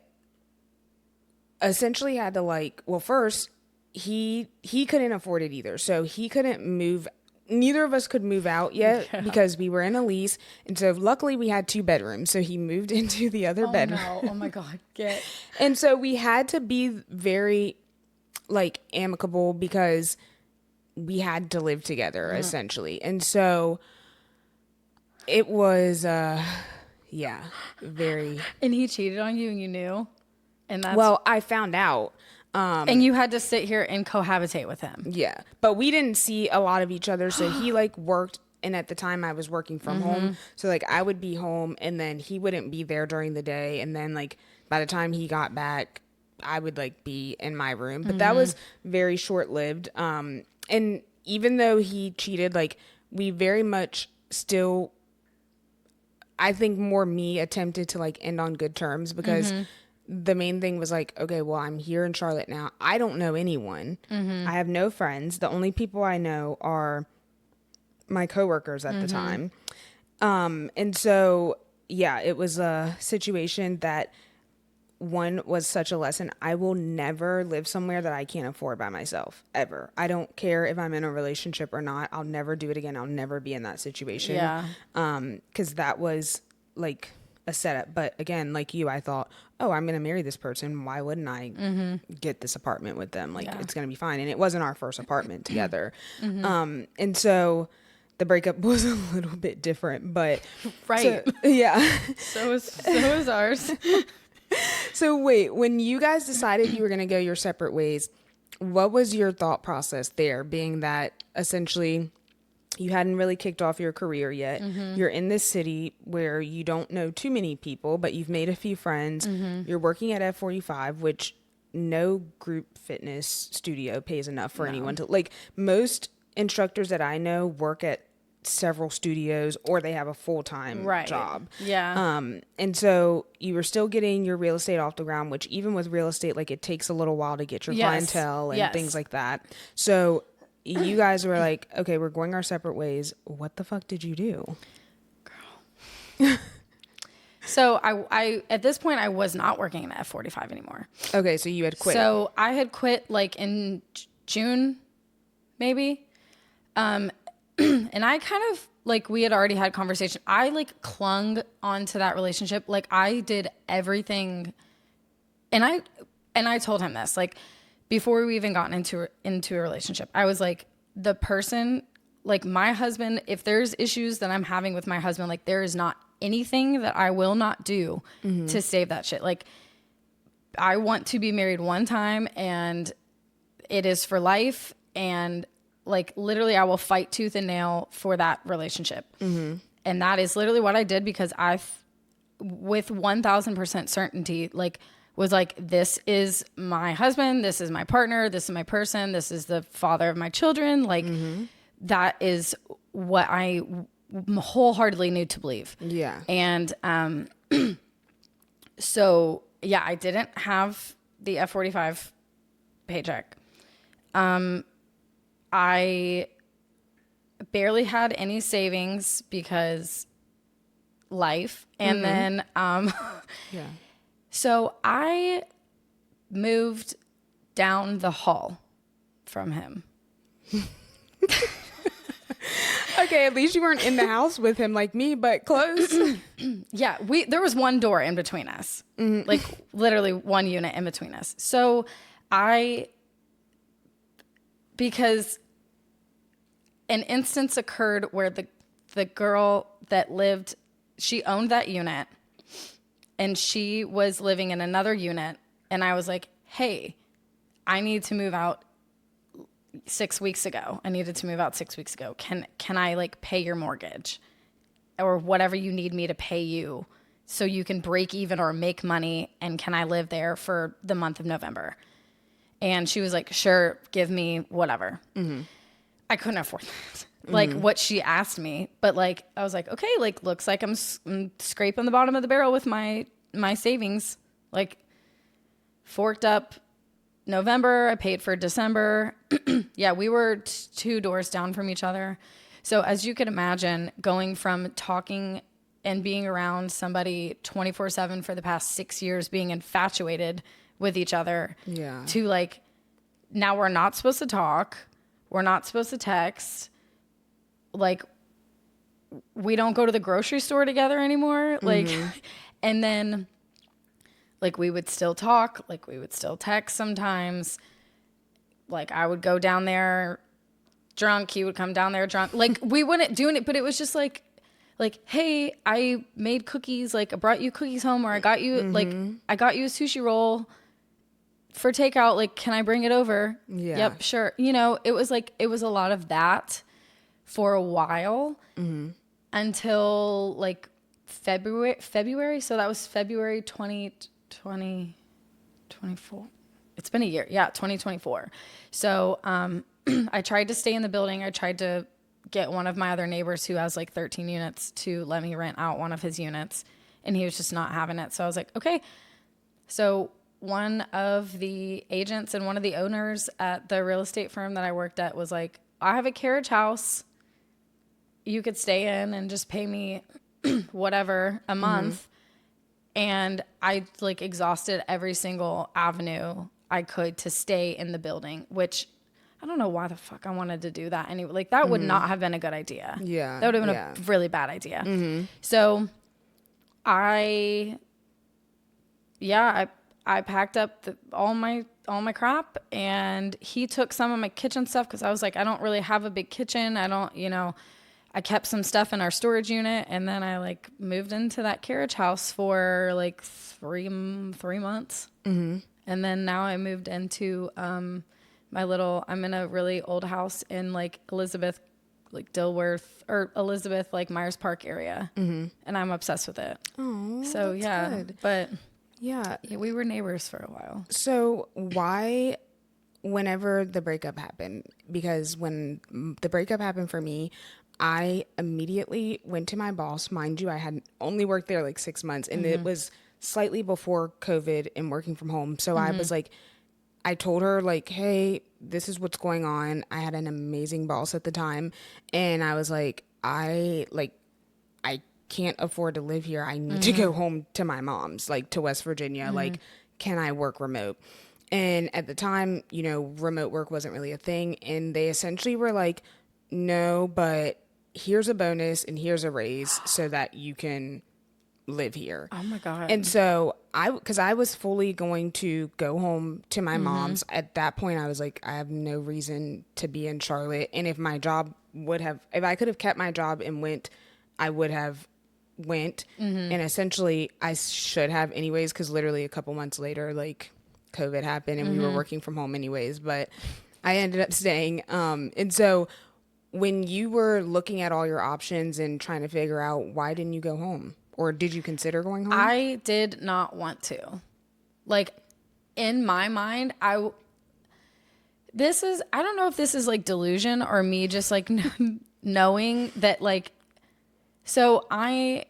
essentially had to, like, well, first he couldn't afford it either. So he couldn't move. Neither of us could move out yet because we were in a lease. And so luckily we had 2 bedrooms. So he moved into the other bedroom. No. Oh my God. And so we had to be very, like, amicable because we had to live together essentially. And so it was, very. And he cheated on you and you knew? And that's. Well, I found out. And you had to sit here and cohabitate with him. Yeah. But we didn't see a lot of each other. So he, like, worked. And at the time I was working from home. So, like, I would be home and then he wouldn't be there during the day. And then, like, by the time he got back, I would, like, be in my room. But that was very short-lived. And even though he cheated, like, we very much still, I think more me attempted to, like, end on good terms because the main thing was like, okay, well, I'm here in Charlotte now. I don't know anyone. I have no friends. The only people I know are my coworkers at the time. And so, yeah, it was a situation that, one, was such a lesson. I will never live somewhere that I can't afford by myself, ever. I don't care if I'm in a relationship or not. I'll never do it again. I'll never be in that situation. Yeah. 'Cause that was, like, a setup. But again, like you, I thought, oh, I'm going to marry this person. Why wouldn't I get this apartment with them? Like, it's going to be fine. And it wasn't our first apartment together. And so the breakup was a little bit different, but Right. so, yeah. So is ours. So wait, when you guys decided you were going to go your separate ways, what was your thought process there, being that essentially you hadn't really kicked off your career yet. You're in this city where you don't know too many people, but you've made a few friends. You're working at F45, which no group fitness studio pays enough for anyone to, like, most instructors that I know work at several studios or they have a full-time job. Yeah. And so you were still getting your real estate off the ground, which even with real estate, like, it takes a little while to get your clientele and things like that. So you guys were like, okay, we're going our separate ways. What the fuck did you do? Girl. So I at this point I was not working at F45 anymore. Okay, so you had quit. So I had quit like in June, maybe. And I kind of, like, we had already had conversation. I, like, clung onto that relationship. Like, I did everything. And I told him this, like, before we even gotten into a relationship, I was like, the person, like, my husband, if there's issues that I'm having with my husband, like, there is not anything that I will not do to save that shit. Like, I want to be married one time and it is for life. And, like, literally I will fight tooth and nail for that relationship. And that is literally what I did, because with 1000% certainty, like, was like, this is my husband, this is my partner, this is my person, this is the father of my children. Like, that is what I wholeheartedly knew to believe. Yeah. And so, yeah, I didn't have the F45 paycheck. I barely had any savings because life. And then, so I moved down the hall from him. Okay, Okay, at least you weren't in the house with him like me, but close. Yeah, there was one door in between us. Like literally one unit in between us. So because an instance occurred where the girl that lived, she owned that unit and she was living in another unit. And I was like, hey, I need to move out 6 weeks ago. I needed to move out 6 weeks ago. Can I like pay your mortgage or whatever you need me to pay you so you can break even or make money? And can I live there for the month of November? And she was like, sure, give me whatever. I couldn't afford that. Like what she asked me. But like, I was like, okay, like looks like I'm scraping the bottom of the barrel with my savings. Like forked up November, I paid for December. Yeah, we were 2 doors down from each other. So as you can imagine, going from talking and being around somebody 24/7 for the past 6 years, being infatuated with each other, to like, now we're not supposed to talk. We're not supposed to text. Like, we don't go to the grocery store together anymore. Like, and then like we would still talk, like we would still text sometimes. Like I would go down there drunk, he would come down there drunk. Like we wouldn't do it, but it was just like, hey, I made cookies, like I brought you cookies home, or I got you like I got you a sushi roll for takeout. Like, can I bring it over? Yeah. Yep, sure. You know, it was like it was a lot of that for a while until like February. So that was February 2024. It's been a year. Yeah, 2024. So I tried to stay in the building. I tried to get one of my other neighbors who has like 13 units to let me rent out one of his units. And he was just not having it. So I was like, okay. So one of the agents and one of the owners at the real estate firm that I worked at was like, I have a carriage house. You could stay in and just pay me whatever a month. And I like exhausted every single avenue I could to stay in the building, which I don't know why the fuck I wanted to do that anyway. Like that would not have been a good idea. Yeah. That would have been a really bad idea. So I packed up all my crap, and he took some of my kitchen stuff because I was like, I don't really have a big kitchen. I kept some stuff in our storage unit, and then I like moved into that carriage house for like three months. And then now I moved into I'm in a really old house in like Elizabeth, like Dilworth or Elizabeth, like Myers Park area. And I'm obsessed with it. Oh, so that's yeah, good. but yeah, we were neighbors for a while. So why, whenever the breakup happened, because when the breakup happened for me, I immediately went to my boss. Mind you, I had only worked there like 6 months, and it was slightly before COVID and working from home. So I was like, I told her like, hey, this is what's going on. I had an amazing boss at the time, and I was like, I can't afford to live here. I need to go home to my mom's, like to West Virginia. Like, can I work remote? And at the time, remote work wasn't really a thing. And they essentially were like, no, but here's a bonus and here's a raise so that you can live here. Oh my God. And so because I was fully going to go home to my mom's at that point, I was like, I have no reason to be in Charlotte. And if I could have kept my job and went, I would have went. And essentially I should have anyways, because literally a couple months later, like COVID happened and we were working from home anyways, but I ended up staying. And so when you were looking at all your options and trying to figure out, why didn't you go home? Or did you consider going home? I did not want to. Like, in my mind, I don't know if this is like delusion or me just like knowing that like, so I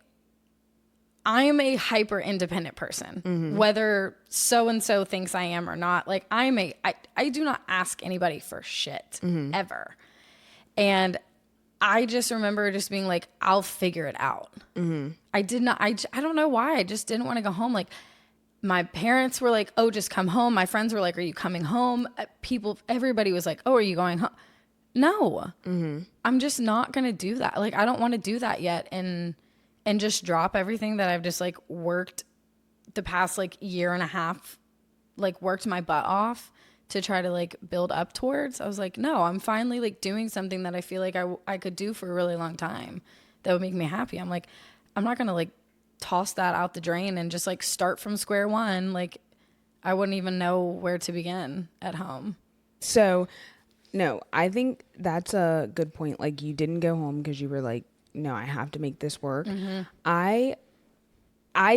am a hyper independent person, whether so-and-so thinks I am or not. Like I do not ask anybody for shit ever. And I just remember just being like, I'll figure it out. I don't know why. I just didn't want to go home. Like my parents were like, oh, just come home. My friends were like, are you coming home? Everybody was like, oh, are you going home? no, I'm just not going to do that. Like, I don't want to do that yet. And just drop everything that I've just like worked the past like year and a half, like worked my butt off to try to like build up towards. I was like, no, I'm finally like doing something that I feel like I could do for a really long time that would make me happy. I'm like, I'm not going to like toss that out the drain and just like start from square one. Like, I wouldn't even know where to begin at home. So, no, I think that's a good point. Like, you didn't go home because you were like, no, I have to make this work. I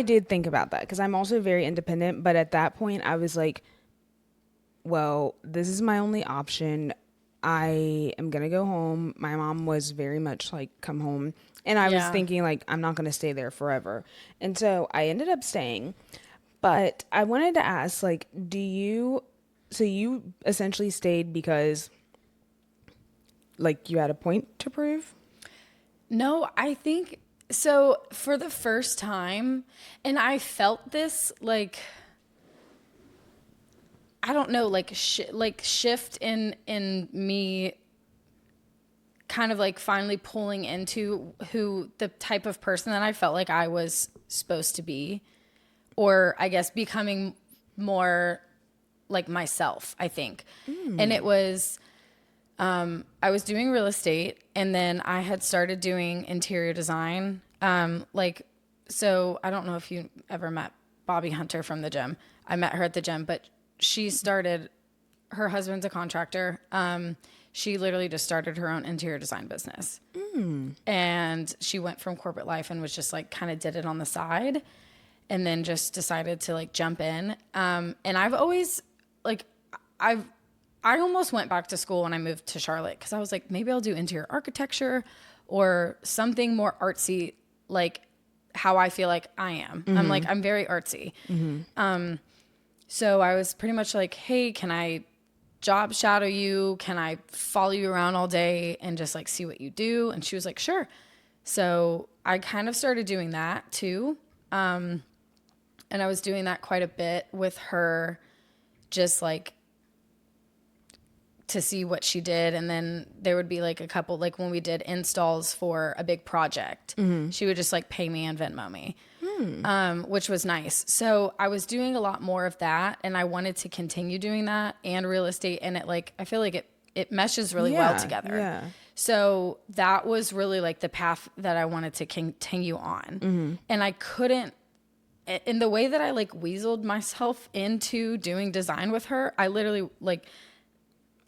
did think about that because I'm also very independent. But at that point, I was like, well, this is my only option. I am going to go home. My mom was very much like, come home. And I was thinking, like, I'm not going to stay there forever. And so I ended up staying. But I wanted to ask, like, so you essentially stayed because, like, you had a point to prove? No, I think so. For the first time, and I felt this like, I don't know, like shift in me kind of like finally pulling into who the type of person that I felt like I was supposed to be, or I guess becoming more like myself, I think. And it was, I was doing real estate, and then I had started doing interior design. So I don't know if you ever met Bobby Hunter from the gym. I met her at the gym, but she started, her husband's a contractor. She literally just started her own interior design business. And she went from corporate life and was just like, kind of did it on the side, and then just decided to like jump in. And I've always like, I almost went back to school when I moved to Charlotte because I was like, maybe I'll do interior architecture or something more artsy, like how I feel like I am. I'm like, I'm very artsy. So I was pretty much like, hey, can I job shadow you? Can I follow you around all day and just like see what you do? And she was like, sure. So I kind of started doing that too. And I was doing that quite a bit with her, just like to see what she did. And then there would be like a couple, like when we did installs for a big project, she would just like pay me and Venmo me, which was nice. So I was doing a lot more of that, and I wanted to continue doing that and real estate. And it like, I feel like it meshes really well together. Yeah. So that was really like the path that I wanted to continue on. And I couldn't, in the way that I like weaseled myself into doing design with her, I literally like,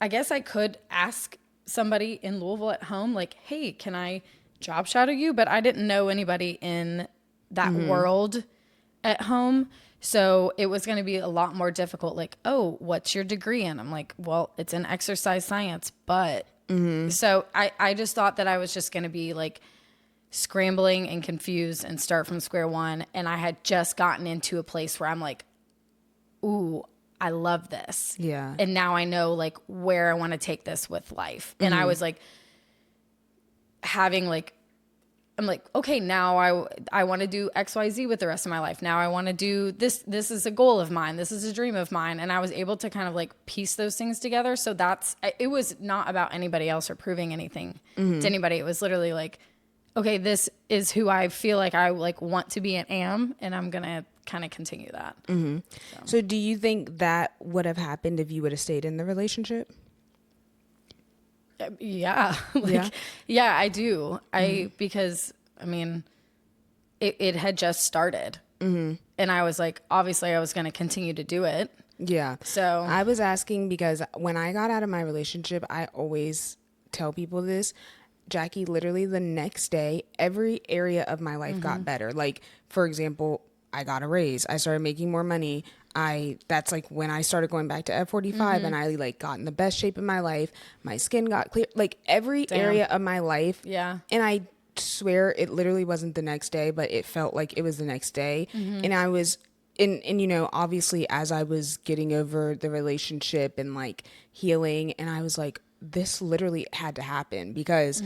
I guess I could ask somebody in Louisville at home, like, hey, can I job shadow you? But I didn't know anybody in that world at home. So it was going to be a lot more difficult. Like, oh, what's your degree in? I'm like, well, it's in exercise science. But so I just thought that I was just going to be like scrambling and confused and start from square one. And I had just gotten into a place where I'm like, ooh, I love this. Yeah. And now I know like where I want to take this with life. And I was like having like, I'm like, okay, now I want to do XYZ with the rest of my life. Now I want to do this. This is a goal of mine. This is a dream of mine. And I was able to kind of like piece those things together. So it was not about anybody else or proving anything to anybody. It was literally like, okay, this is who I feel like I like want to be and am, and I'm going to kind of continue that. So do you think that would have happened if you would have stayed in the relationship? Yeah. Yeah, I do. Because I mean, it had just started, and I was like, obviously I was going to continue to do it. Yeah. So I was asking because when I got out of my relationship, I always tell people this, Jackie, literally the next day, every area of my life got better. Like, for example, I got a raise. I started making more money. That's like when I started going back to F45 and I like got in the best shape of my life. My skin got clear, like every area of my life. Yeah. And I swear it literally wasn't the next day, but it felt like it was the next day. And I was and you know, obviously as I was getting over the relationship and like healing, and I was like, this literally had to happen because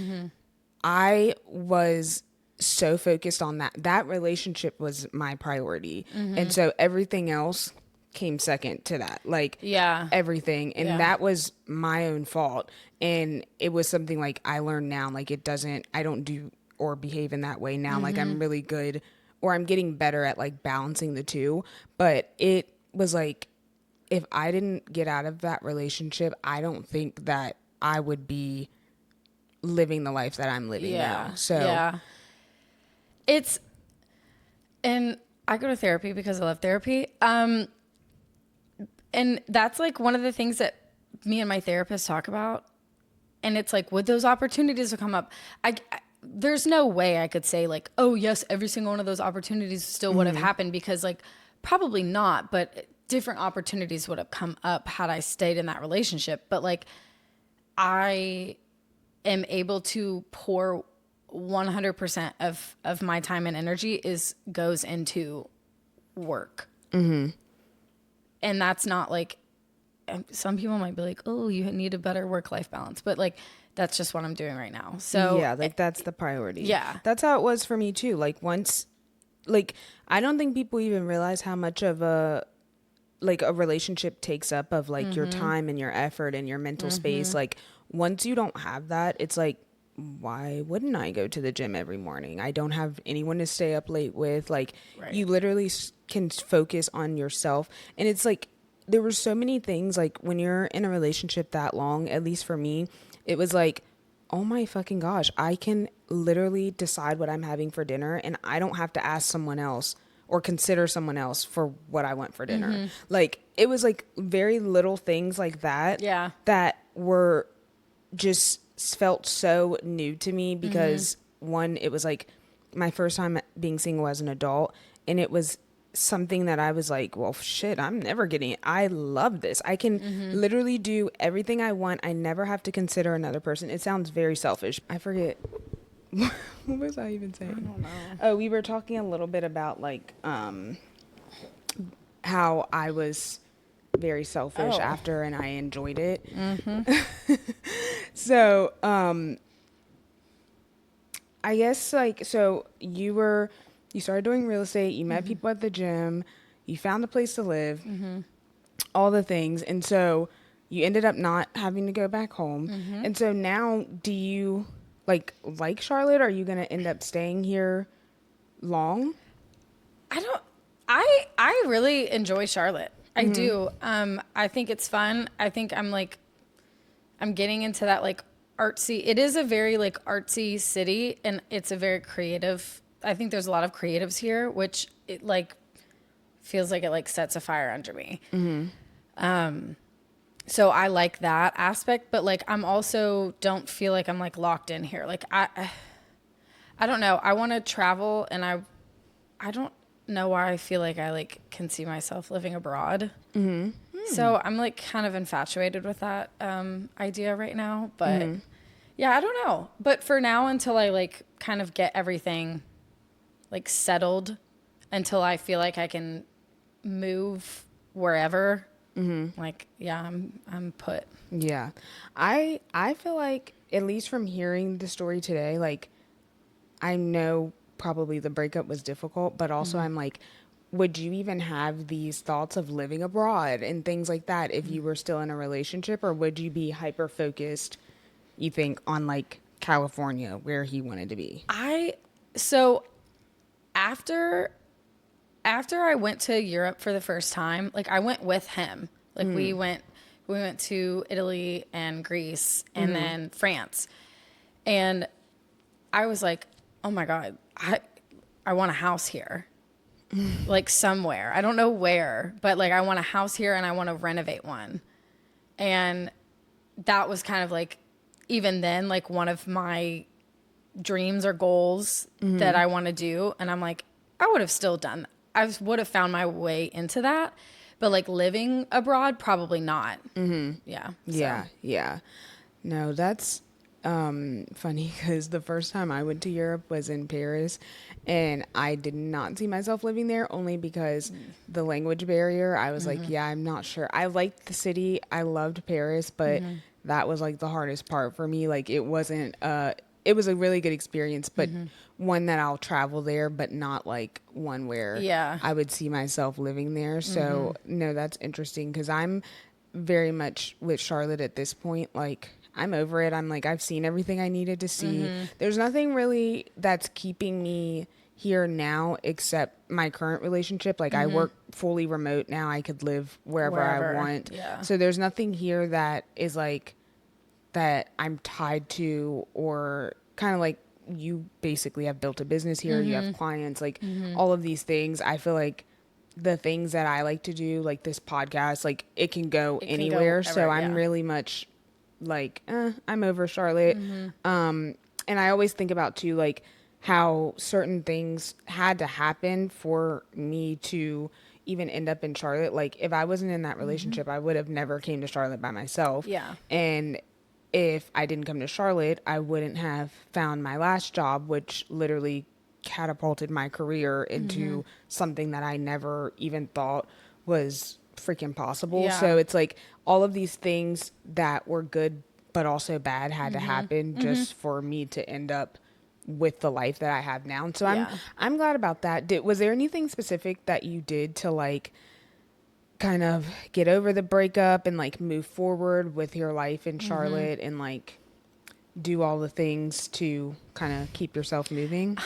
I was so focused on that relationship was my priority. And so everything else came second to that. Like, Yeah. everything. And Yeah. that was my own fault. And it was something like I learned now, like I don't do or behave in that way now. Like, I'm really good, or I'm getting better at like balancing the two. But it was like, if I didn't get out of that relationship, I don't think that I would be living the life that I'm living now. So, Yeah. It's, and I go to therapy because I love therapy. And that's like one of the things that me and my therapist talk about. And it's like, would those opportunities come up? There's no way I could say like, oh yes, every single one of those opportunities still would have happened, because like probably not, but different opportunities would have come up had I stayed in that relationship. But like, I am able to pour 100% of my time and energy goes into work. And that's not like, some people might be like, oh, you need a better work-life balance. But like, that's just what I'm doing right now. So yeah, like that's the priority. Yeah. That's how it was for me too. Like, once, like, I don't think people even realize how much of a relationship takes up of like your time and your effort and your mental space. Like, once you don't have that, it's like, why wouldn't I go to the gym every morning? I don't have anyone to stay up late with. Like, Right. you literally can focus on yourself. And it's like, there were so many things, like when you're in a relationship that long, at least for me, it was like, oh my fucking gosh, I can literally decide what I'm having for dinner, and I don't have to ask someone else or consider someone else for what I want for dinner. Like, it was like very little things like that. Yeah. That were just felt so new to me, because one, it was like my first time being single as an adult, and it was something that I was like, well, shit, I'm never getting it. I love this. I can literally do everything I want. I never have to consider another person. It sounds very selfish. I forget. What was I even saying? I don't know. Oh, we were talking a little bit about like how I was very selfish after, and I enjoyed it. So, I guess like, so you started doing real estate, you met people at the gym, you found a place to live, all the things. And so you ended up not having to go back home. And so now, do you like Charlotte? Are you going to end up staying here long? I really enjoy Charlotte. I do. I think it's fun. I think I'm getting into that like artsy. It is a very like artsy city, and it's a very creative. I think there's a lot of creatives here, which it like feels like it like sets a fire under me. So I like that aspect, but like I'm also don't feel like I'm like locked in here. Like I don't know. I want to travel, and I don't know why I feel like I like can see myself living abroad. So I'm like kind of infatuated with that idea right now, but yeah, I don't know. But for now, until I like kind of get everything like settled, until I feel like I can move wherever, like, yeah, I'm put. Yeah. I feel like, at least from hearing the story today, like, I know probably the breakup was difficult, but also I'm like, would you even have these thoughts of living abroad and things like that if you were still in a relationship, or would you be hyper focused, you think, on like California where he wanted to be? So after I went to Europe for the first time, like I went with him. Like we went to Italy and Greece and then France. And I was like, oh my God, I want a house here. Like somewhere. I don't know where, but like I want a house here and I want to renovate one. And that was kind of like, even then, like one of my dreams or goals that I want to do. And I'm like, I would have found my way into that. But like living abroad, probably not. Yeah. So. Yeah. No, that's funny, because the first time I went to Europe was in Paris, and I did not see myself living there, only because the language barrier. I was like, yeah, I'm not sure. I liked the city. I loved Paris, but that was like the hardest part for me. Like, it wasn't it was a really good experience, but one that I'll travel there, but not like one where I would see myself living there. So no, that's interesting because I'm very much with Charlotte at this point. Like, I'm over it. I'm like, I've seen everything I needed to see. There's nothing really that's keeping me here now except my current relationship. Like, I work fully remote now. I could live wherever I want. So there's nothing here that is like that I'm tied to, or kind of like, you basically have built a business here. You have clients, like all of these things. I feel like the things that I like to do, like this podcast, like it can go anywhere. So I'm really much like, I'm over Charlotte. And I always think about too, like how certain things had to happen for me to even end up in Charlotte. Like, if I wasn't in that relationship, I would have never came to Charlotte by myself. And if I didn't come to Charlotte, I wouldn't have found my last job, which literally catapulted my career into something that I never even thought was freaking possible. So it's like all of these things that were good but also bad had to happen just for me to end up with the life that I have now. And so I'm glad about that. Was there anything specific that you did to like kind of get over the breakup and like move forward with your life in Charlotte and like do all the things to kind of keep yourself moving?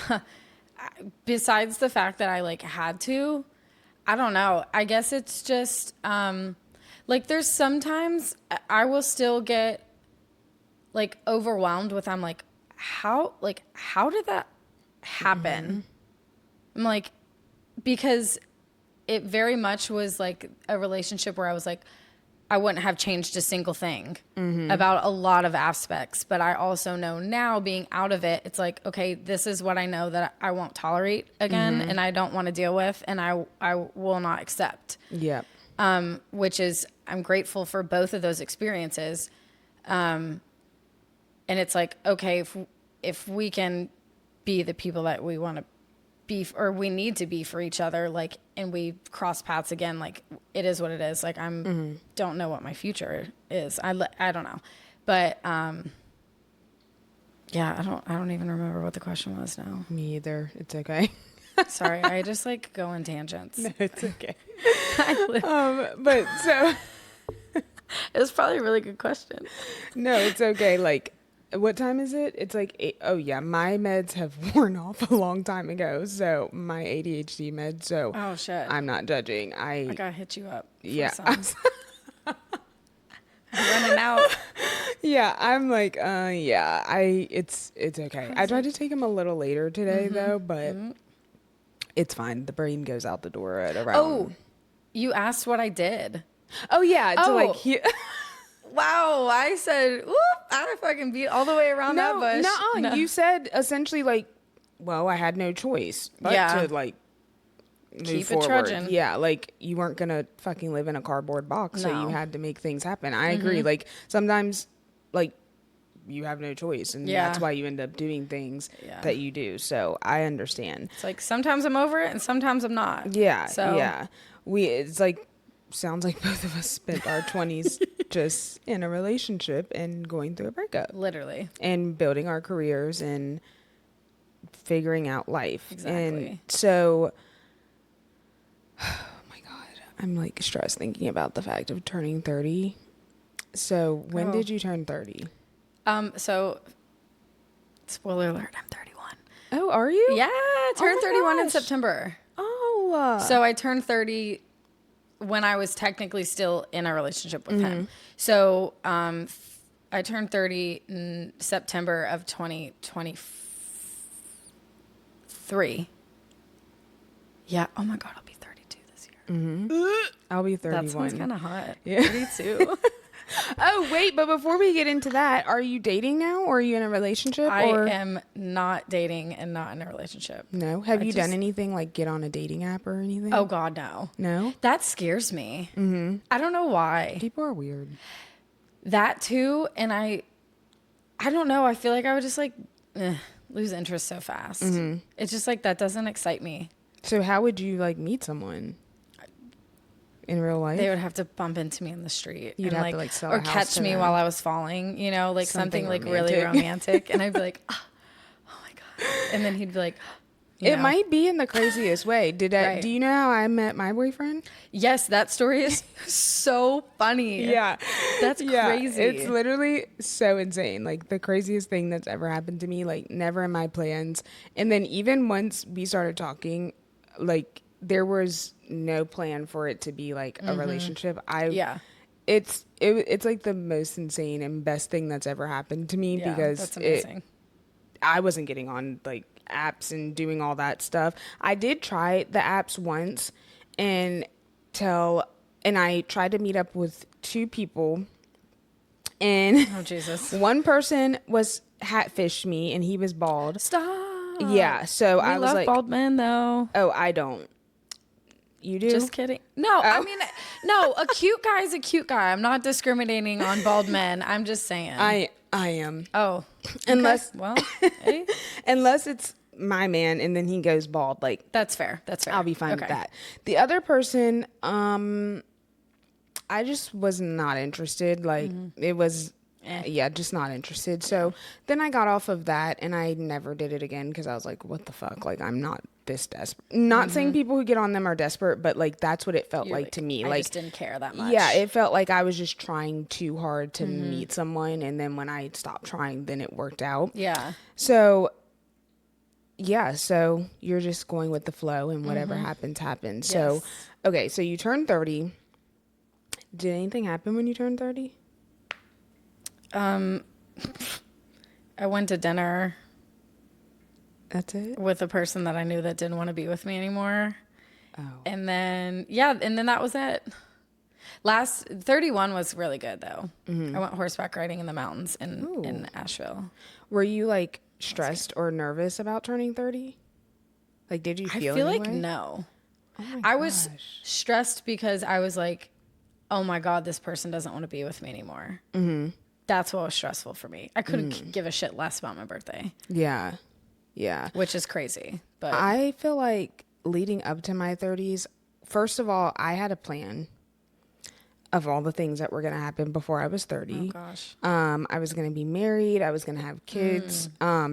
Besides the fact that I like had to, I don't know. I guess it's just like there's sometimes I will still get like overwhelmed with, I'm like, how did that happen? I'm like, because it very much was like a relationship where I was like, I wouldn't have changed a single thing about a lot of aspects. But I also know now, being out of it, it's like, okay, this is what I know that I won't tolerate again and I don't want to deal with and I will not accept. Which is, I'm grateful for both of those experiences. And it's like, okay, if we can be the people that we want to be, or we need to be for each other, like, and we cross paths again, like, it is what it is. Like, don't know what my future is. I don't know, but yeah, I don't even remember what the question was now. Me either. It's okay. Sorry, I just like go on tangents. No, it's okay. But so it was probably a really good question. No, it's okay. Like, what time is it? It's like 8. Oh yeah, my meds have worn off a long time ago. So my ADHD meds. So oh shit, I'm not judging. I gotta hit you up. Yeah, I'm running out. Yeah, I'm like, yeah. It's okay. I tried to take them a little later today though, but it's fine. The brain goes out the door at around. Oh, you asked what I did. Oh yeah, to like. Wow, I said, whoop, I fucking beat all the way around that bush. No, you said essentially like, well, I had no choice but to like keep forward. It trudging. Yeah, like you weren't gonna fucking live in a cardboard box, so you had to make things happen. I agree. Like sometimes, like you have no choice, and that's why you end up doing things that you do. So I understand. It's like sometimes I'm over it, and sometimes I'm not. Yeah. So yeah, it's like. Sounds like both of us spent our 20s just in a relationship and going through a breakup. Literally. And building our careers and figuring out life. Exactly. And so, oh my God, I'm like stressed thinking about the fact of turning 30. So when did you turn 30? So, spoiler alert, I'm 31. Oh, are you? Yeah, I turned 31 in September. Oh. So I turned 30 when I was technically still in a relationship with him. So I turned 30 in September of 2023. Yeah. Oh my God, I'll be 32 this year. I'll be 31. That sounds kind of hot. Yeah. 32. Oh, wait, but before we get into that, are you dating now or are you in a relationship? I am not dating and not in a relationship. No? Have you done anything like get on a dating app or anything? Oh, God, no. No? That scares me. I don't know why. People are weird. That too. And I don't know. I feel like I would just like lose interest so fast. It's just like that doesn't excite me. So how would you like meet someone? In real life? They would have to bump into me in the street. You'd and have to like sell or a house catch to me them. while I was falling, you know, like something like romantic. really romantic. And I'd be like, oh my God, And then he'd be like, It might be in the craziest way. Right. Do you know how I met my boyfriend? yes, that story is so funny. Yeah. That's Yeah, crazy. it's literally so insane. Like the craziest thing that's ever happened to me, like never in my plans. And then even once we started talking, like there was no plan for it to be like a relationship. Yeah. It's like the most insane and best thing that's ever happened to me Yeah, because that's amazing. I wasn't getting on like apps and doing all that stuff. I did try the apps once and I tried to meet up with two people and Oh, Jesus. one person was hatfished me and he was bald. Stop. Yeah, so I was love like, bald men, though. "Oh, I don't." You do? Just kidding. No, I mean, no, a cute guy is a cute guy. I'm not discriminating on bald men. I'm just saying. I am. Oh. Unless Okay. Well, hey, unless it's my man and then he goes bald, like that's fair. That's fair. I'll be fine with that. The other person, I just was not interested. Like it was, yeah, just not interested. So then I got off of that and I never did it again because I was like, what the fuck? Like I'm not this desperate. Not saying people who get on them are desperate, but like that's what it felt like to me. I Like just didn't care that much. yeah, it felt like I was just trying too hard to meet someone, and then when I stopped trying, then it worked out. Yeah. So yeah, so you're just going with the flow and whatever happens, happens. So, Yes. okay, so you turned 30. Did anything happen when you turned 30? I went to dinner That's it? with a person that I knew that didn't want to be with me anymore. Oh. And then, and then that was it. Last 31 was really good, though. I went horseback riding in the mountains in Asheville. Were you like stressed or nervous about turning 30? Like, did you feel I feel any like way? no. Oh my I was gosh. stressed because I was like, oh my God, this person doesn't want to be with me anymore. Mm-hmm. That's what was stressful for me. I couldn't give a shit less about my birthday. Yeah. Yeah. Which is crazy. But I feel like leading up to my 30s, first of all, I had a plan of all the things that were going to happen before I was 30. oh gosh. I was going to be married. I was going to have kids.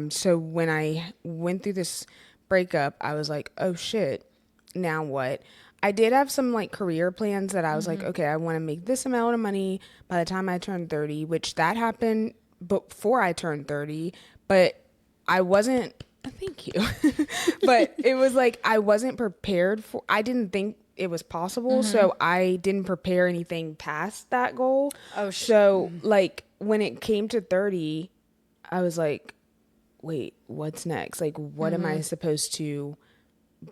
So when I went through this breakup, I was like, oh shit, now what? I did have some like career plans that I was like, okay, I want to make this amount of money by the time I turn 30, which that happened before I turned 30, but I wasn't, thank you. But it was like, I wasn't prepared I didn't think it was possible. So I didn't prepare anything past that goal. Oh, so like when it came to 30, I was like, wait, what's next? Like, what am I supposed to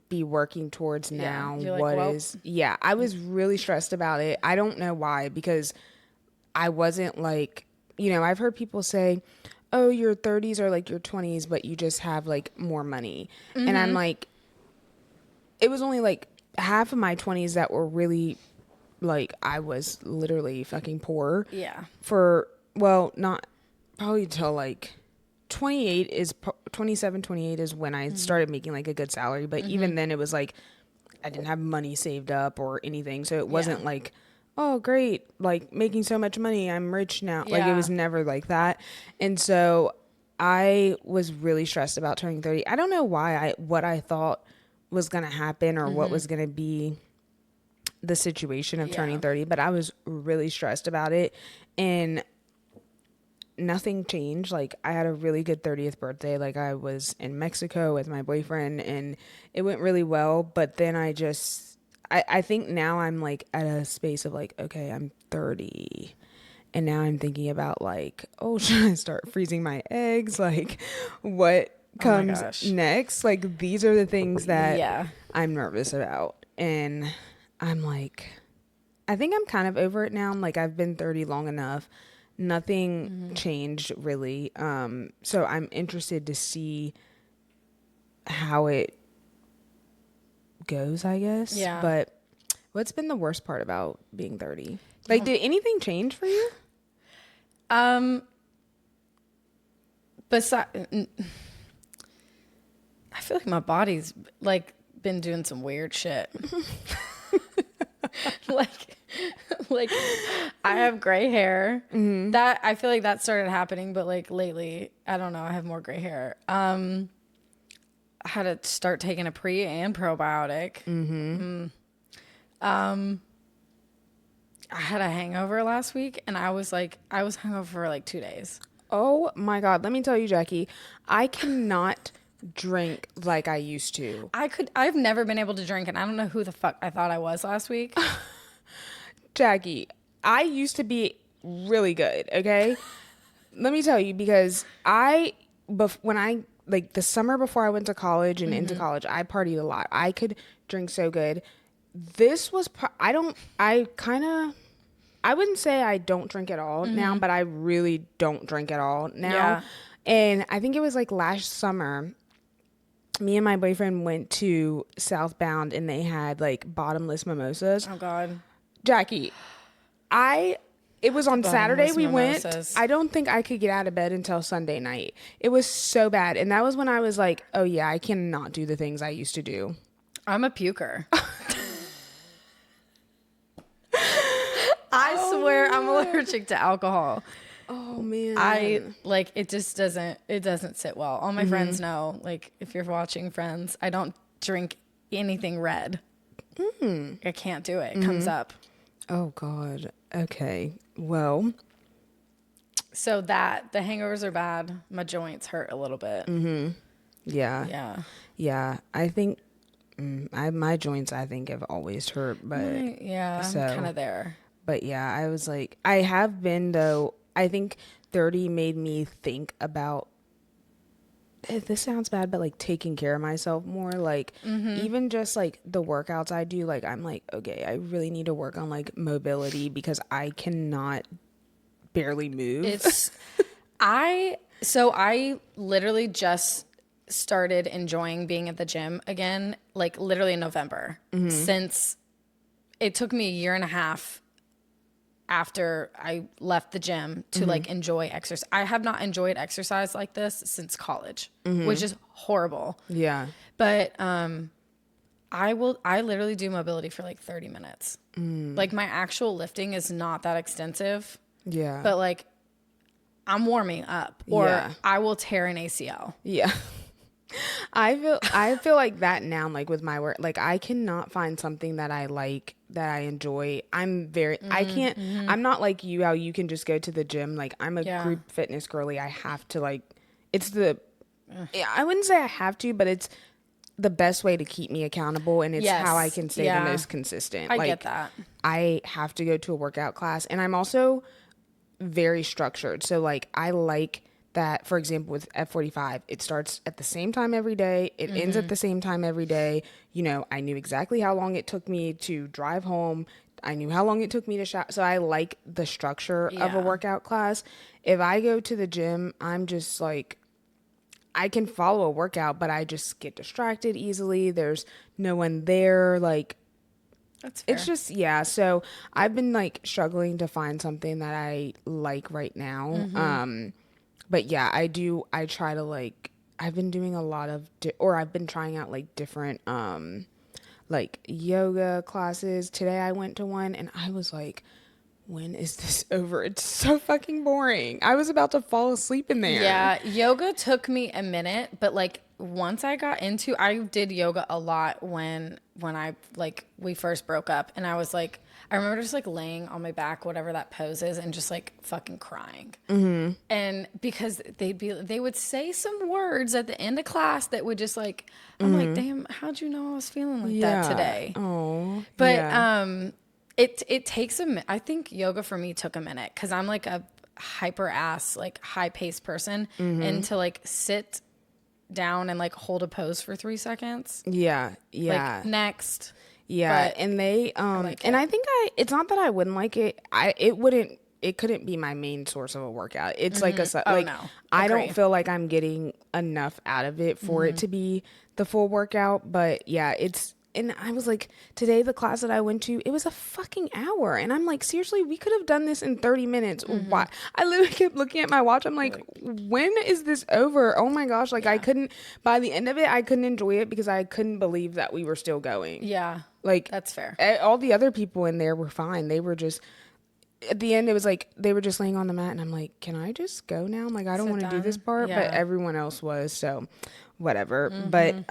be working towards now? you're like, Yeah, I was really stressed about it. I don't know why, because I wasn't like, I've heard people say, oh, your 30s are like your 20s, but you just have like more money. And I'm like, it was only like half of my 20s that were really like, I was literally fucking poor. Yeah. Not probably till like 27, 28 is when I started making like a good salary. But even then it was like, I didn't have money saved up or anything. So it wasn't like, oh, great, like making so much money, I'm rich now. Like it was never like that. And so I was really stressed about turning 30. I don't know what I thought was going to happen or what was going to be the situation of turning 30, but I was really stressed about it. And nothing changed. Like I had a really good 30th birthday. Like I was in Mexico with my boyfriend and it went really well. But then I think now I'm like at a space of like, okay, I'm 30. And now I'm thinking about like, oh, should I start freezing my eggs? Like what comes next? Like these are the things that I'm nervous about. And I'm like, I think I'm kind of over it now. I'm like, I've been 30 long enough. Nothing changed really. So I'm interested to see how it goes, I guess. Yeah. But what's been the worst part about being 30? Like, did anything change for you? Besides, I feel like my body's like been doing some weird shit. like I have gray hair. That I feel like that started happening, but like lately, I don't know, I have more gray hair. had to start taking a pre and probiotic. I had a hangover last week, and I was hungover for like 2 days. Oh my God. Let me tell you, Jackie, I cannot drink like I used to. I've never been able to drink, and I don't know who the fuck I thought I was last week. Jackie, I used to be really good, okay? Let me tell you, because when I, like the summer before I went to college and into college, I partied a lot. I could drink so good. This was, I wouldn't say I don't drink at all now, but I really don't drink at all now. Yeah. And I think it was like last summer, me and my boyfriend went to Southbound and they had like bottomless mimosas. Oh God. Jackie, it was on Saturday we went. Mimosas. I don't think I could get out of bed until Sunday night. It was so bad. And that was when I was like, oh yeah, I cannot do the things I used to do. I'm a puker. I swear I'm allergic to alcohol. Oh man. It doesn't sit well. All my friends know, like if you're watching Friends, I don't drink anything red. I can't do it. It comes up. Oh God. Okay. Well. So the hangovers are bad. My joints hurt a little bit. Yeah. Yeah. Yeah. I think my joints I think have always hurt, but Yeah, so, I'm kind of there. But yeah, I was like, I have been though. I think 30 made me think about. This sounds bad, but like taking care of myself more, like even just like the workouts I do, like I'm like, okay, I really need to work on like mobility because I cannot barely move. I literally just started enjoying being at the gym again, like literally in November. Since it took me a year and a half after I left the gym to like enjoy exercise. I have not enjoyed exercise like this since college, which is horrible. Yeah. But I literally do mobility for like 30 minutes. Like my actual lifting is not that extensive. Yeah. But like I'm warming up or Yeah. I will tear an ACL. Yeah. I feel like that now, like with my work, like I cannot find something that I like, that I enjoy. I'm not like you, how you can just go to the gym. Like I'm a group fitness girly. I have to like, I wouldn't say I have to, but it's the best way to keep me accountable. And it's how I can stay the most consistent. I like, get that. I have to go to a workout class, and I'm also very structured. So like I like that, for example, with F45, it starts at the same time every day. It ends at the same time every day. You know, I knew exactly how long it took me to drive home. I knew how long it took me to shower. So I like the structure of a workout class. If I go to the gym, I'm just like, I can follow a workout, but I just get distracted easily. There's no one there. Like, That's fair. it's just, yeah. So I've been like struggling to find something that I like right now. But yeah, I try to like, I've been doing a lot of, I've been trying out like different, like yoga classes. Today I went to one and I was like, when is this over? It's so fucking boring. I was about to fall asleep in there. Yeah, yoga took me a minute, but like once I did yoga a lot when we first broke up, and I was like, I remember just like laying on my back, whatever that pose is, and just like fucking crying. And because they would say some words at the end of class that would just like, I'm like, damn, how'd you know I was feeling like that today? Oh, But it takes a minute. I think yoga for me took a minute because I'm like a hyper ass, like high paced person, and to like sit down and like hold a pose for 3 seconds. Yeah. Like next. Yeah. But And they, and I think it's not that I wouldn't like it. It couldn't be my main source of a workout. It's like no. I Agree. don't feel like I'm getting enough out of it for it to be the full workout. But yeah, and I was like, today the class that I went to, it was a fucking hour. And I'm like, seriously, we could have done this in 30 minutes. Why? I literally kept looking at my watch. I'm like, when is this over? Oh my gosh. Like by the end of it, I couldn't enjoy it because I couldn't believe that we were still going. Yeah. Like That's fair. All the other people in there were fine. They were just, at the end, it was like they were just laying on the mat, and I'm like, can I just go now? I'm like, I don't want to do this part, but everyone else was, so whatever. But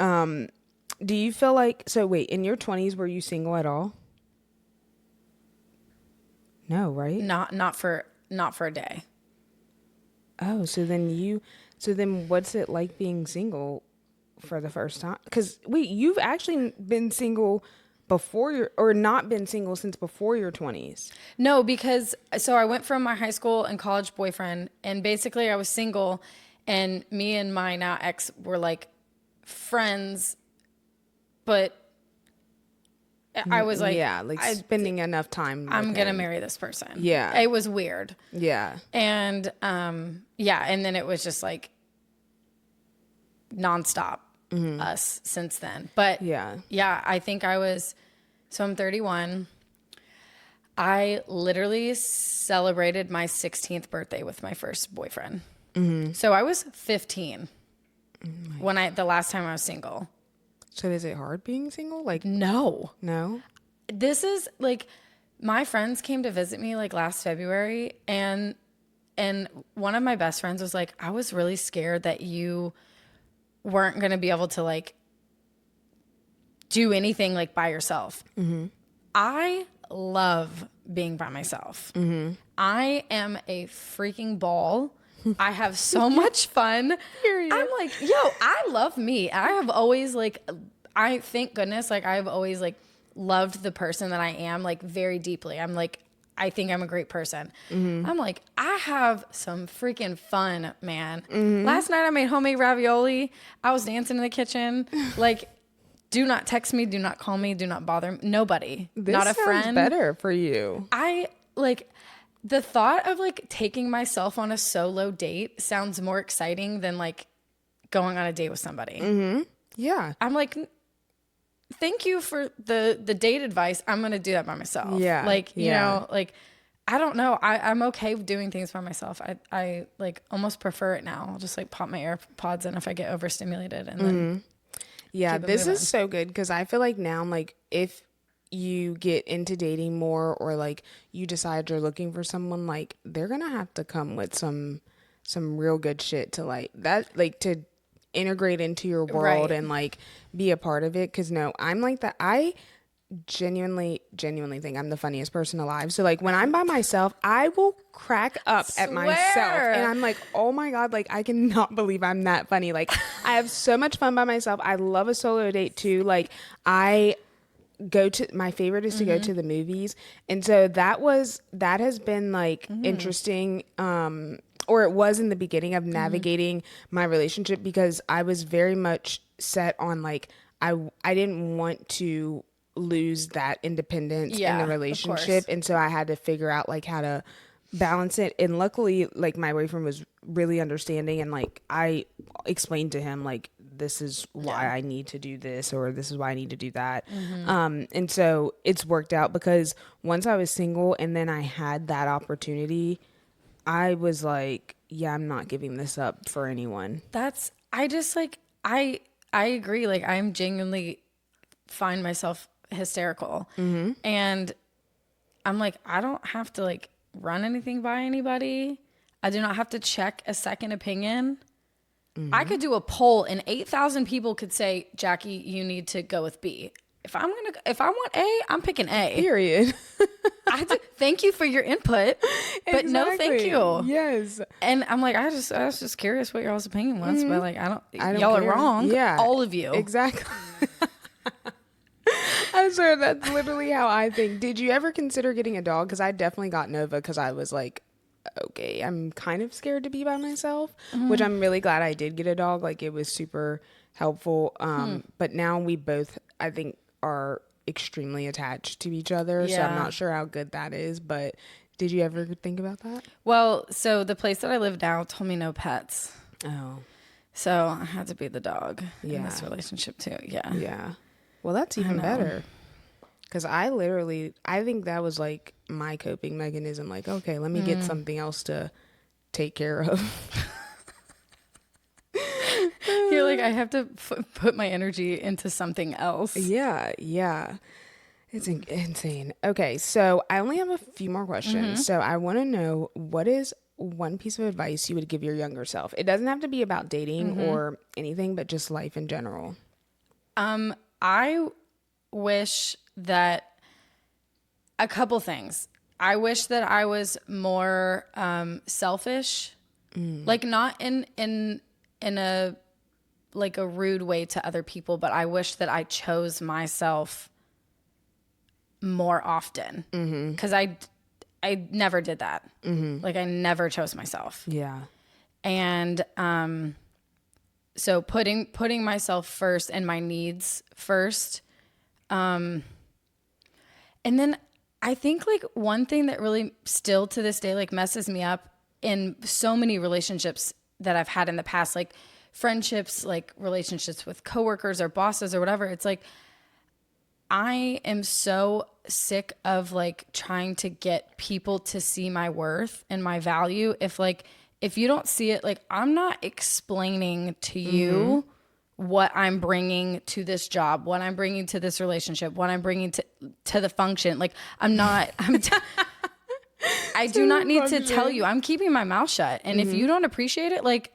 do you feel like, so wait, in your 20s, were you single at all? No, right? Not for a day. Oh, so then what's it like being single for the first time? Because wait, you've actually been single or not been single since before your 20s. No, because so I went from my high school and college boyfriend, and basically I was single, and me and my now ex were like friends, but I was like, yeah, like spending enough time with I'm gonna him. marry this person. Yeah. It was weird. Yeah. And yeah, and then it was just like nonstop us since then. But Yeah. I think so I'm 31. I literally celebrated my 16th birthday with my first boyfriend. So I was 15 the last time I was single. So is it hard being single? Like, No. this is like, my friends came to visit me like last February, and one of my best friends was like, I was really scared that you weren't going to be able to like do anything like by yourself. I love being by myself. I am a freaking ball. I have so much fun. Period. I'm like, I love me. I have always like, thank goodness, like I've always like loved the person that I am like very deeply. I'm like, I think I'm a great person. I'm like, I have some freaking fun, man. Last night I made homemade ravioli. I was dancing in the kitchen. Like, do not text me. Do not call me. Do not bother me. Nobody. This not a friend. sounds better for you. I like the thought of like taking myself on a solo date sounds more exciting than like going on a date with somebody. Yeah. I'm like, thank you for the date advice. I'm going to do that by myself. Yeah. Like, you know, like, I don't know. I'm okay with doing things by myself. I like almost prefer it now. I'll just like pop my AirPods in if I get overstimulated and then. Yeah, this is so good because I feel like now, like, if you get into dating more or like you decide you're looking for someone, like they're gonna have to come with some real good shit to like that, like to integrate into your world and like be a part of it. Because no, I'm like that. I genuinely think I'm the funniest person alive. So like when I'm by myself, I will crack up at myself, and I'm like, oh my god, like I cannot believe I'm that funny. Like I have so much fun by myself. I love a solo date too. Like my favorite is to go to the movies, and so that has been like interesting, or it was in the beginning of navigating my relationship, because I was very much set on like I didn't want to lose that independence in the relationship, and so I had to figure out like how to balance it. And luckily, like my boyfriend was really understanding, and like I explained to him like, this is why I need to do this, or this is why I need to do that. And so it's worked out, because once I was single and then I had that opportunity, I was like, yeah, I'm not giving this up for anyone. I agree. Like I'm genuinely find myself hysterical, and I'm like, I don't have to like run anything by anybody. I do not have to check a second opinion. I could do a poll and 8,000 people could say, Jackie, you need to go with B. If I want A, I'm picking A. Period. Thank you for your input, but no, thank you. Yes. And I'm like, I was just curious what y'all's opinion was, but like, I don't y'all care. Are wrong. Yeah, all of you. Exactly. I'm sorry, that's literally how I think. Did you ever consider getting a dog? Because I definitely got Nova because I was like, okay, I'm kind of scared to be by myself, which I'm really glad I did get a dog. Like it was super helpful. But now we both, I think, are extremely attached to each other. So I'm not sure how good that is. But did you ever think about that? Well, so the place that I live now told me no pets. Oh. So I had to be the dog in this relationship too. Yeah. Yeah. Well, that's even better. Because I think that was like my coping mechanism. Like, okay, let me get something else to take care of. You're like, I have to put my energy into something else. Yeah, yeah. It's insane. Okay, so I only have a few more questions. So I want to know, what is one piece of advice you would give your younger self? It doesn't have to be about dating or anything, but just life in general. I wish that a couple things. I wish that I was more selfish, like not in a like a rude way to other people, but I wish that I chose myself more often because I never did that. Like I never chose myself, Yeah. and so putting myself first and my needs first. And then I think like one thing that really still to this day like messes me up in so many relationships that I've had in the past, like friendships, like relationships with coworkers or bosses or whatever. It's like I am so sick of like trying to get people to see my worth and my value. If you don't see it, like I'm not explaining to you what I'm bringing to this job, what I'm bringing to this relationship, what I'm bringing to the function. Like I'm not, I do not need to tell you. I'm keeping my mouth shut. And if you don't appreciate it, like,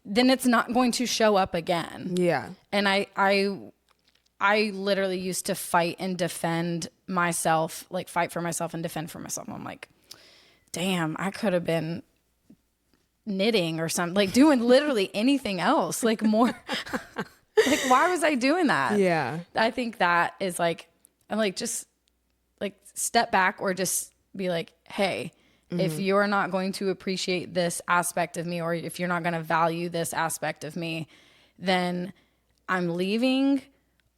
then it's not going to show up again. Yeah. And I literally used to fight and defend myself, like fight for myself and defend for myself. I'm like, damn, I could have been knitting or something, like doing literally anything else, like more. Like, why was I doing that? Yeah. I think that is like, I'm like, just like step back or just be like, hey, if you're not going to appreciate this aspect of me, or if you're not going to value this aspect of me, then I'm leaving,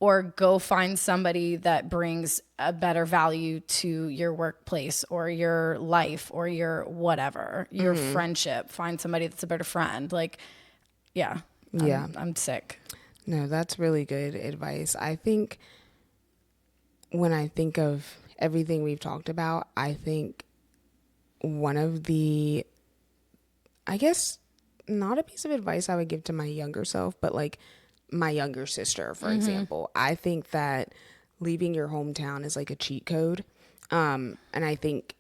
or go find somebody that brings a better value to your workplace or your life or your whatever, your friendship. Find somebody that's a better friend. Like, yeah. I'm sick. No, that's really good advice. I think when I think of everything we've talked about, I think one of the, I guess, not a piece of advice I would give to my younger self, but like my younger sister, for example. I think that leaving your hometown is like a cheat code. And I think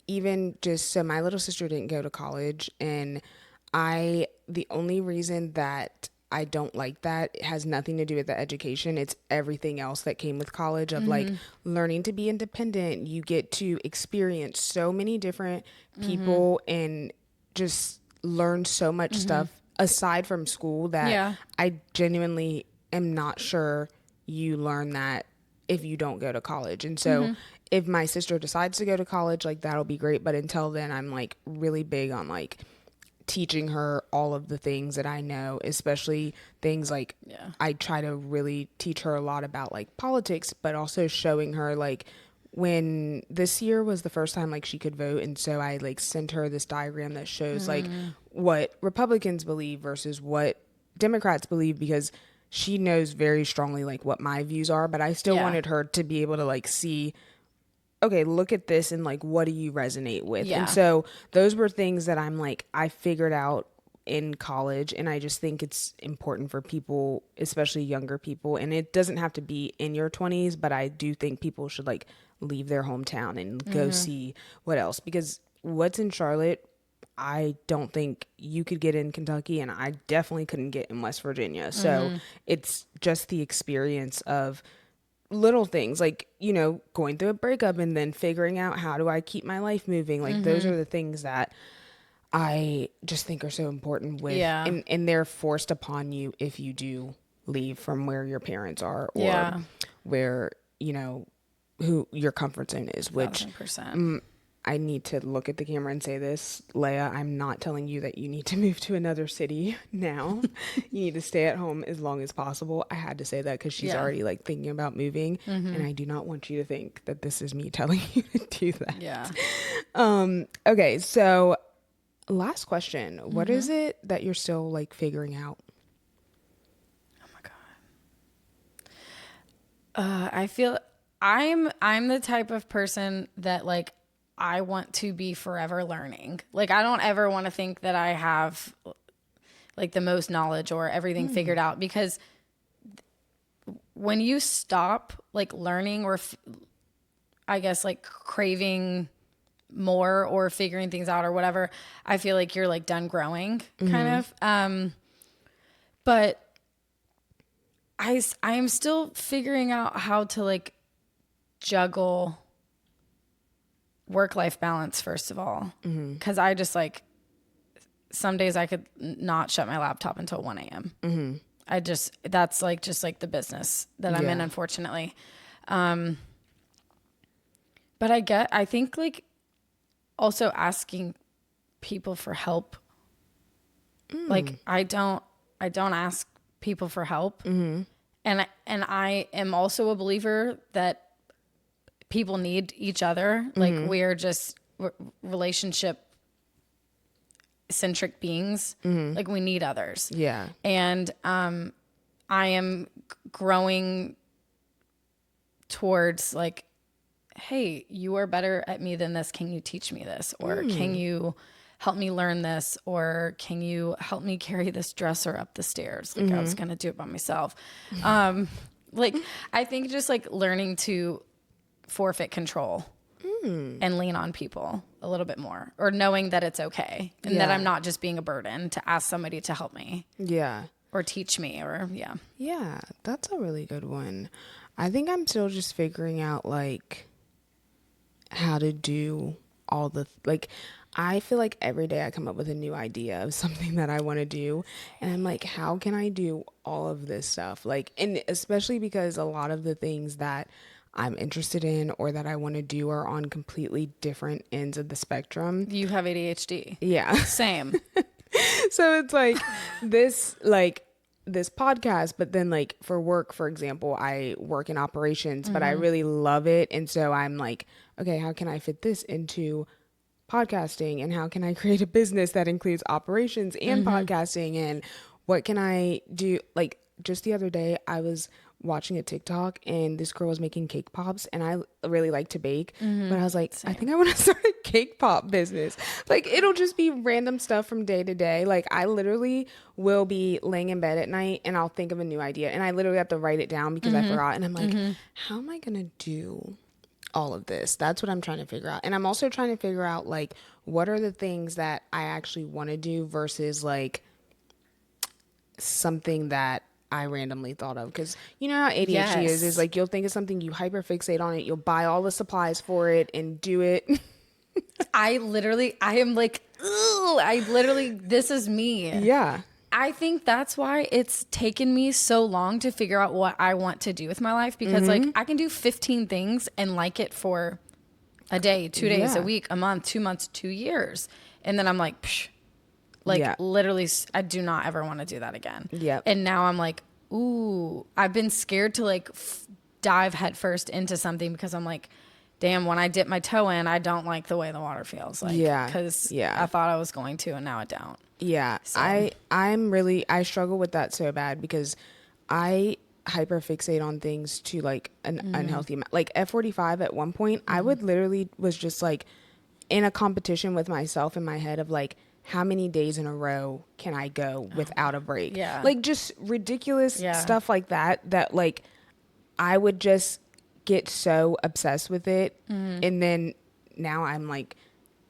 even just so my little sister didn't go to college, and the only reason that I don't like that, it has nothing to do with the education. It's everything else that came with college of like learning to be independent. You get to experience so many different people and just learn so much stuff aside from school that I genuinely am not sure you learn that if you don't go to college. And so if my sister decides to go to college, like that'll be great. But until then, I'm like really big on like teaching her all of the things that I know, especially things like I try to really teach her a lot about like politics, but also showing her like when this year was the first time like she could vote, and so I like sent her this diagram that shows like what Republicans believe versus what Democrats believe, because she knows very strongly like what my views are, but I still wanted her to be able to like see, okay, look at this and like what do you resonate with? And so those were things that I'm like I figured out in college, and I just think it's important for people, especially younger people, and it doesn't have to be in your 20s, but I do think people should like leave their hometown and go see what else, because what's in Charlotte, I don't think you could get in Kentucky, and I definitely couldn't get in West Virginia. So it's just the experience of little things like, you know, going through a breakup and then figuring out how do I keep my life moving. Like those are the things that I just think are so important with, and they're forced upon you if you do leave from where your parents are or where, you know, who your comfort zone is, which 100%. I need to look at the camera and say this, Leia, I'm not telling you that you need to move to another city now. You need to stay at home as long as possible. I had to say that because she's already like thinking about moving, and I do not want you to think that this is me telling you to do that. Yeah. Okay, so last question. What is it that you're still like figuring out? Oh my God. I feel I'm the type of person that like I want to be forever learning. Like I don't ever want to think that I have like the most knowledge or everything figured out, because when you stop like learning or I guess, like craving more or figuring things out or whatever, I feel like you're like done growing kind of. But I am still figuring out how to like juggle work-life balance, first of all. Because I just like, some days I could not shut my laptop until 1 a.m. That's like just like the business that I'm in, unfortunately. But I think like also asking people for help. Like I don't ask people for help. And I am also a believer that people need each other. Like we're just relationship centric beings. Like we need others. Yeah. And I am growing towards like, hey, you are better at me than this. Can you teach me this? Or can you help me learn this? Or can you help me carry this dresser up the stairs? Like I was going to do it by myself. Like I think just like learning to forfeit control and lean on people a little bit more, or knowing that it's okay and that I'm not just being a burden to ask somebody to help me. Yeah. Or teach me, or Yeah, that's a really good one. I think I'm still just figuring out like how to do all the like I feel like every day I come up with a new idea of something that I want to do, and I'm like, how can I do all of this stuff? Like, and especially because a lot of the things that I'm interested in or that I want to do are on completely different ends of the spectrum. You have ADHD. Yeah. Same. So it's like this podcast, but then like for work, for example, I work in operations, but I really love it. And so I'm like, okay, how can I fit this into podcasting, and how can I create a business that includes operations and podcasting, and what can I do? Like just the other day I was watching a TikTok and this girl was making cake pops, and I really like to bake, but I was like, I think I want to start a cake pop business. Like it'll just be random stuff from day to day. Like I literally will be laying in bed at night and I'll think of a new idea, and I literally have to write it down because I forgot, and I'm like, how am I gonna do all of this? That's what I'm trying to figure out. And I'm also trying to figure out like what are the things that I actually want to do versus like something that I randomly thought of. Because you know how ADHD is like you'll think of something, you hyperfixate on it, you'll buy all the supplies for it and do it. I am like, ooh, this is me. Yeah. I think that's why it's taken me so long to figure out what I want to do with my life, because like I can do 15 things and like it for a day, 2 days, a week, a month, 2 months, 2 years. And then I'm like, psh, like literally I do not ever want to do that again. Yep. And now I'm like, ooh, I've been scared to like dive headfirst into something because I'm like, damn, when I dip my toe in, I don't like the way the water feels. Like, because I thought I was going to, and now I don't. Yeah. So. I struggle with that so bad because I hyperfixate on things to like an unhealthy amount. Like F45 at one point, I would literally was just like in a competition with myself in my head of like, how many days in a row can I go without a break? Yeah. Like just ridiculous stuff like that like I would just get so obsessed with it. And then now I'm like,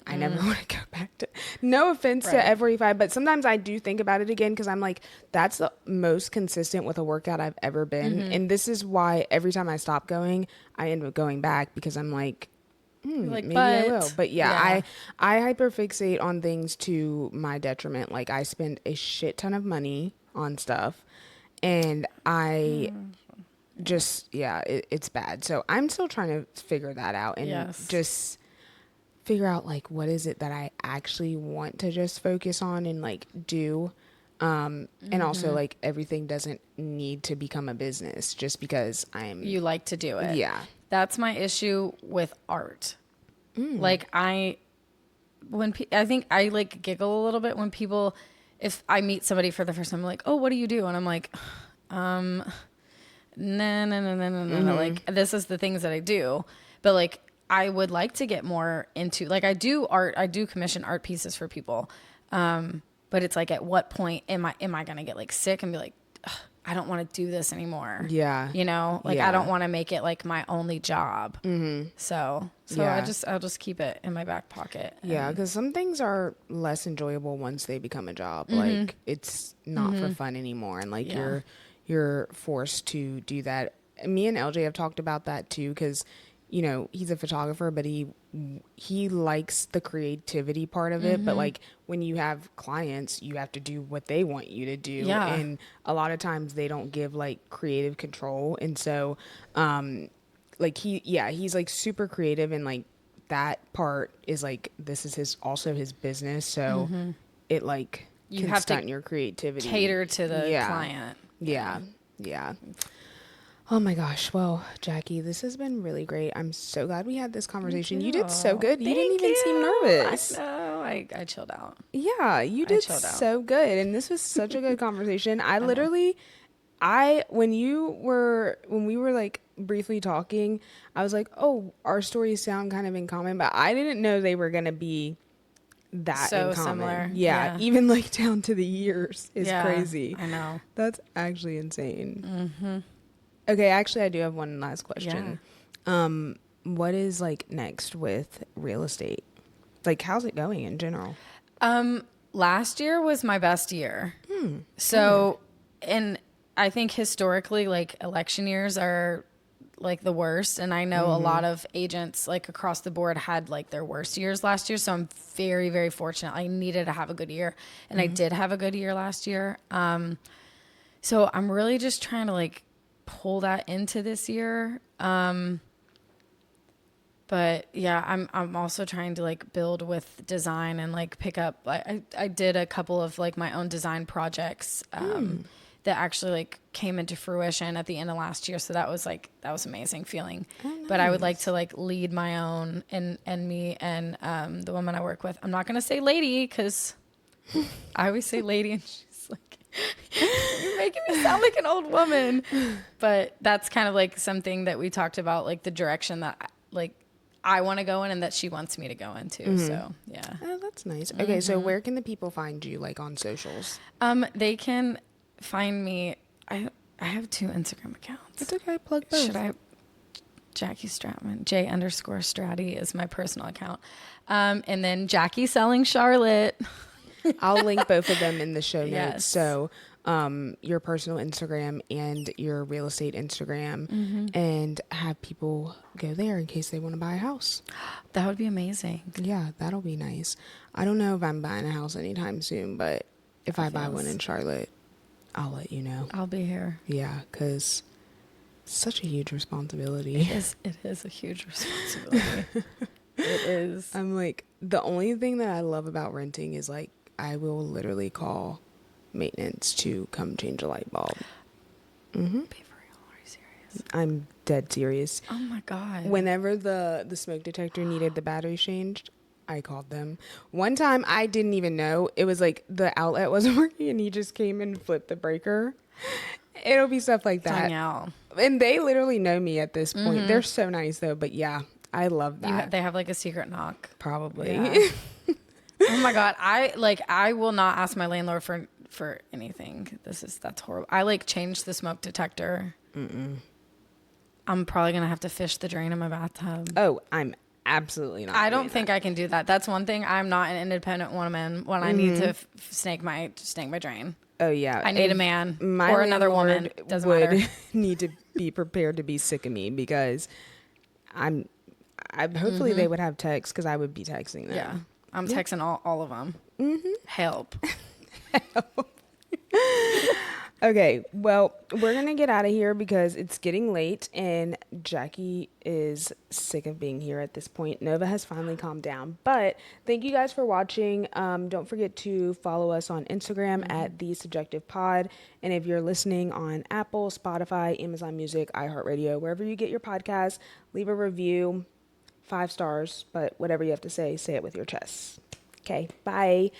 I never want to go back to, no offense to F45, but sometimes I do think about it again because I'm like, that's the most consistent with a workout I've ever been. And this is why every time I stop going, I end up going back because I'm like, like maybe I will. But I hyperfixate on things to my detriment. Like I spend a shit ton of money on stuff, and I just, it's bad. So I'm still trying to figure that out and just figure out like what is it that I actually want to just focus on and like do. And also like everything doesn't need to become a business just because you like to do it. Yeah. That's my issue with art. Like I think I like giggle a little bit when people, if I meet somebody for the first time, I'm like, oh, what do you do? And I'm like, no. Like this is the things that I do. But like, I would like to get more into, like I do art, I do commission art pieces for people. But it's like, at what point am I going to get like sick and be like, ugh, I don't want to do this anymore. Yeah. You know, like Yeah. I don't want to make it like my only job. So Yeah. I'll just keep it in my back pocket. Yeah, because some things are less enjoyable once they become a job. Like it's not for fun anymore, and like Yeah. you're forced to do that. Me and LJ have talked about that too, because you know he's a photographer, but he likes the creativity part of it. But like when you have clients, you have to do what they want you to do, Yeah. and a lot of times they don't give like creative control, and so like he's like super creative, and like that part is like this is his also his business, so it like You can have to stunt your creativity, cater to the yeah client. yeah. Oh my gosh, well, Jackie, this has been really great. I'm so glad we had this conversation. You did so good. You didn't Thank even seem you. nervous. I know. I chilled out. Yeah, you did chilled out. so good, and this was such a good conversation. I literally, I when we were like briefly talking, I was like, oh, our stories sound kind of in common, but I didn't know they were gonna be that So in common. similar. Yeah, Yeah. even like down to the years is Yeah, crazy. I know. That's actually insane. Okay, actually, I do have one last question. What is like next with real estate? Like, how's it going in general? Last year was my best year. So, and I think historically, like election years are like the worst. And I know a lot of agents like across the board had like their worst years last year. So I'm very, very fortunate. I needed to have a good year, and I did have a good year last year. So I'm really just trying to like pull that into this year. But yeah, I'm also trying to like build with design and like pick up. I did a couple of like my own design projects that actually like came into fruition at the end of last year. So that was amazing feeling. But I would like to like lead my own, and me and the woman I work with. I'm not gonna say lady because I always say lady, and she's like, you're making me sound like an old woman. But that's kind of like something that we talked about, like the direction that like I want to go in and that she wants me to go into. So yeah. Oh, that's nice. Okay, so where can the people find you, like on socials? They can find me. I have 2 Instagram accounts. It's okay, plug both. Should I? Jackie Stratman, J_Stratty is my personal account. And then Jackie Selling Charlotte. I'll link both of them in the show notes. Yes. So your personal Instagram and your real estate Instagram, and have people go there in case they want to buy a house. That would be amazing. Yeah, that'll be nice. I don't know if I'm buying a house anytime soon, but if I buy one in Charlotte, I'll let you know. I'll be here. Yeah, because such a huge responsibility. It is a huge responsibility. It is. I'm like, the only thing that I love about renting is like, I will literally call maintenance to come change a light bulb. Be for real. Are you serious? I'm dead serious. Oh my God. Whenever the smoke detector needed the battery changed, I called them. One time I didn't even know. It was like the outlet wasn't working, and he just came and flipped the breaker. It'll be stuff like that. Donyelle. And they literally know me at this point. They're so nice though, but yeah, I love that. They have like a secret knock. Probably. Yeah. Oh my God. I will not ask my landlord for anything. That's horrible. I like changed the smoke detector. I'm probably going to have to fish the drain in my bathtub. Oh, I'm absolutely not. I don't think I can do that. That's one thing. I'm not an independent woman when I need to snake my drain. Oh yeah. I need a man or another woman. Doesn't would matter. need to be prepared to be sick of me, because I hopefully they would have texts, because I would be texting them. Yeah. I'm texting all of them. Help. Okay, well, we're going to get out of here because it's getting late and Jackie is sick of being here at this point. Nova has finally calmed down. But thank you guys for watching. Don't forget to follow us on Instagram at The Subjective Pod. And if you're listening on Apple, Spotify, Amazon Music, iHeartRadio, wherever you get your podcasts, leave a review. 5 stars, but whatever you have to say it with your chest. Okay, bye.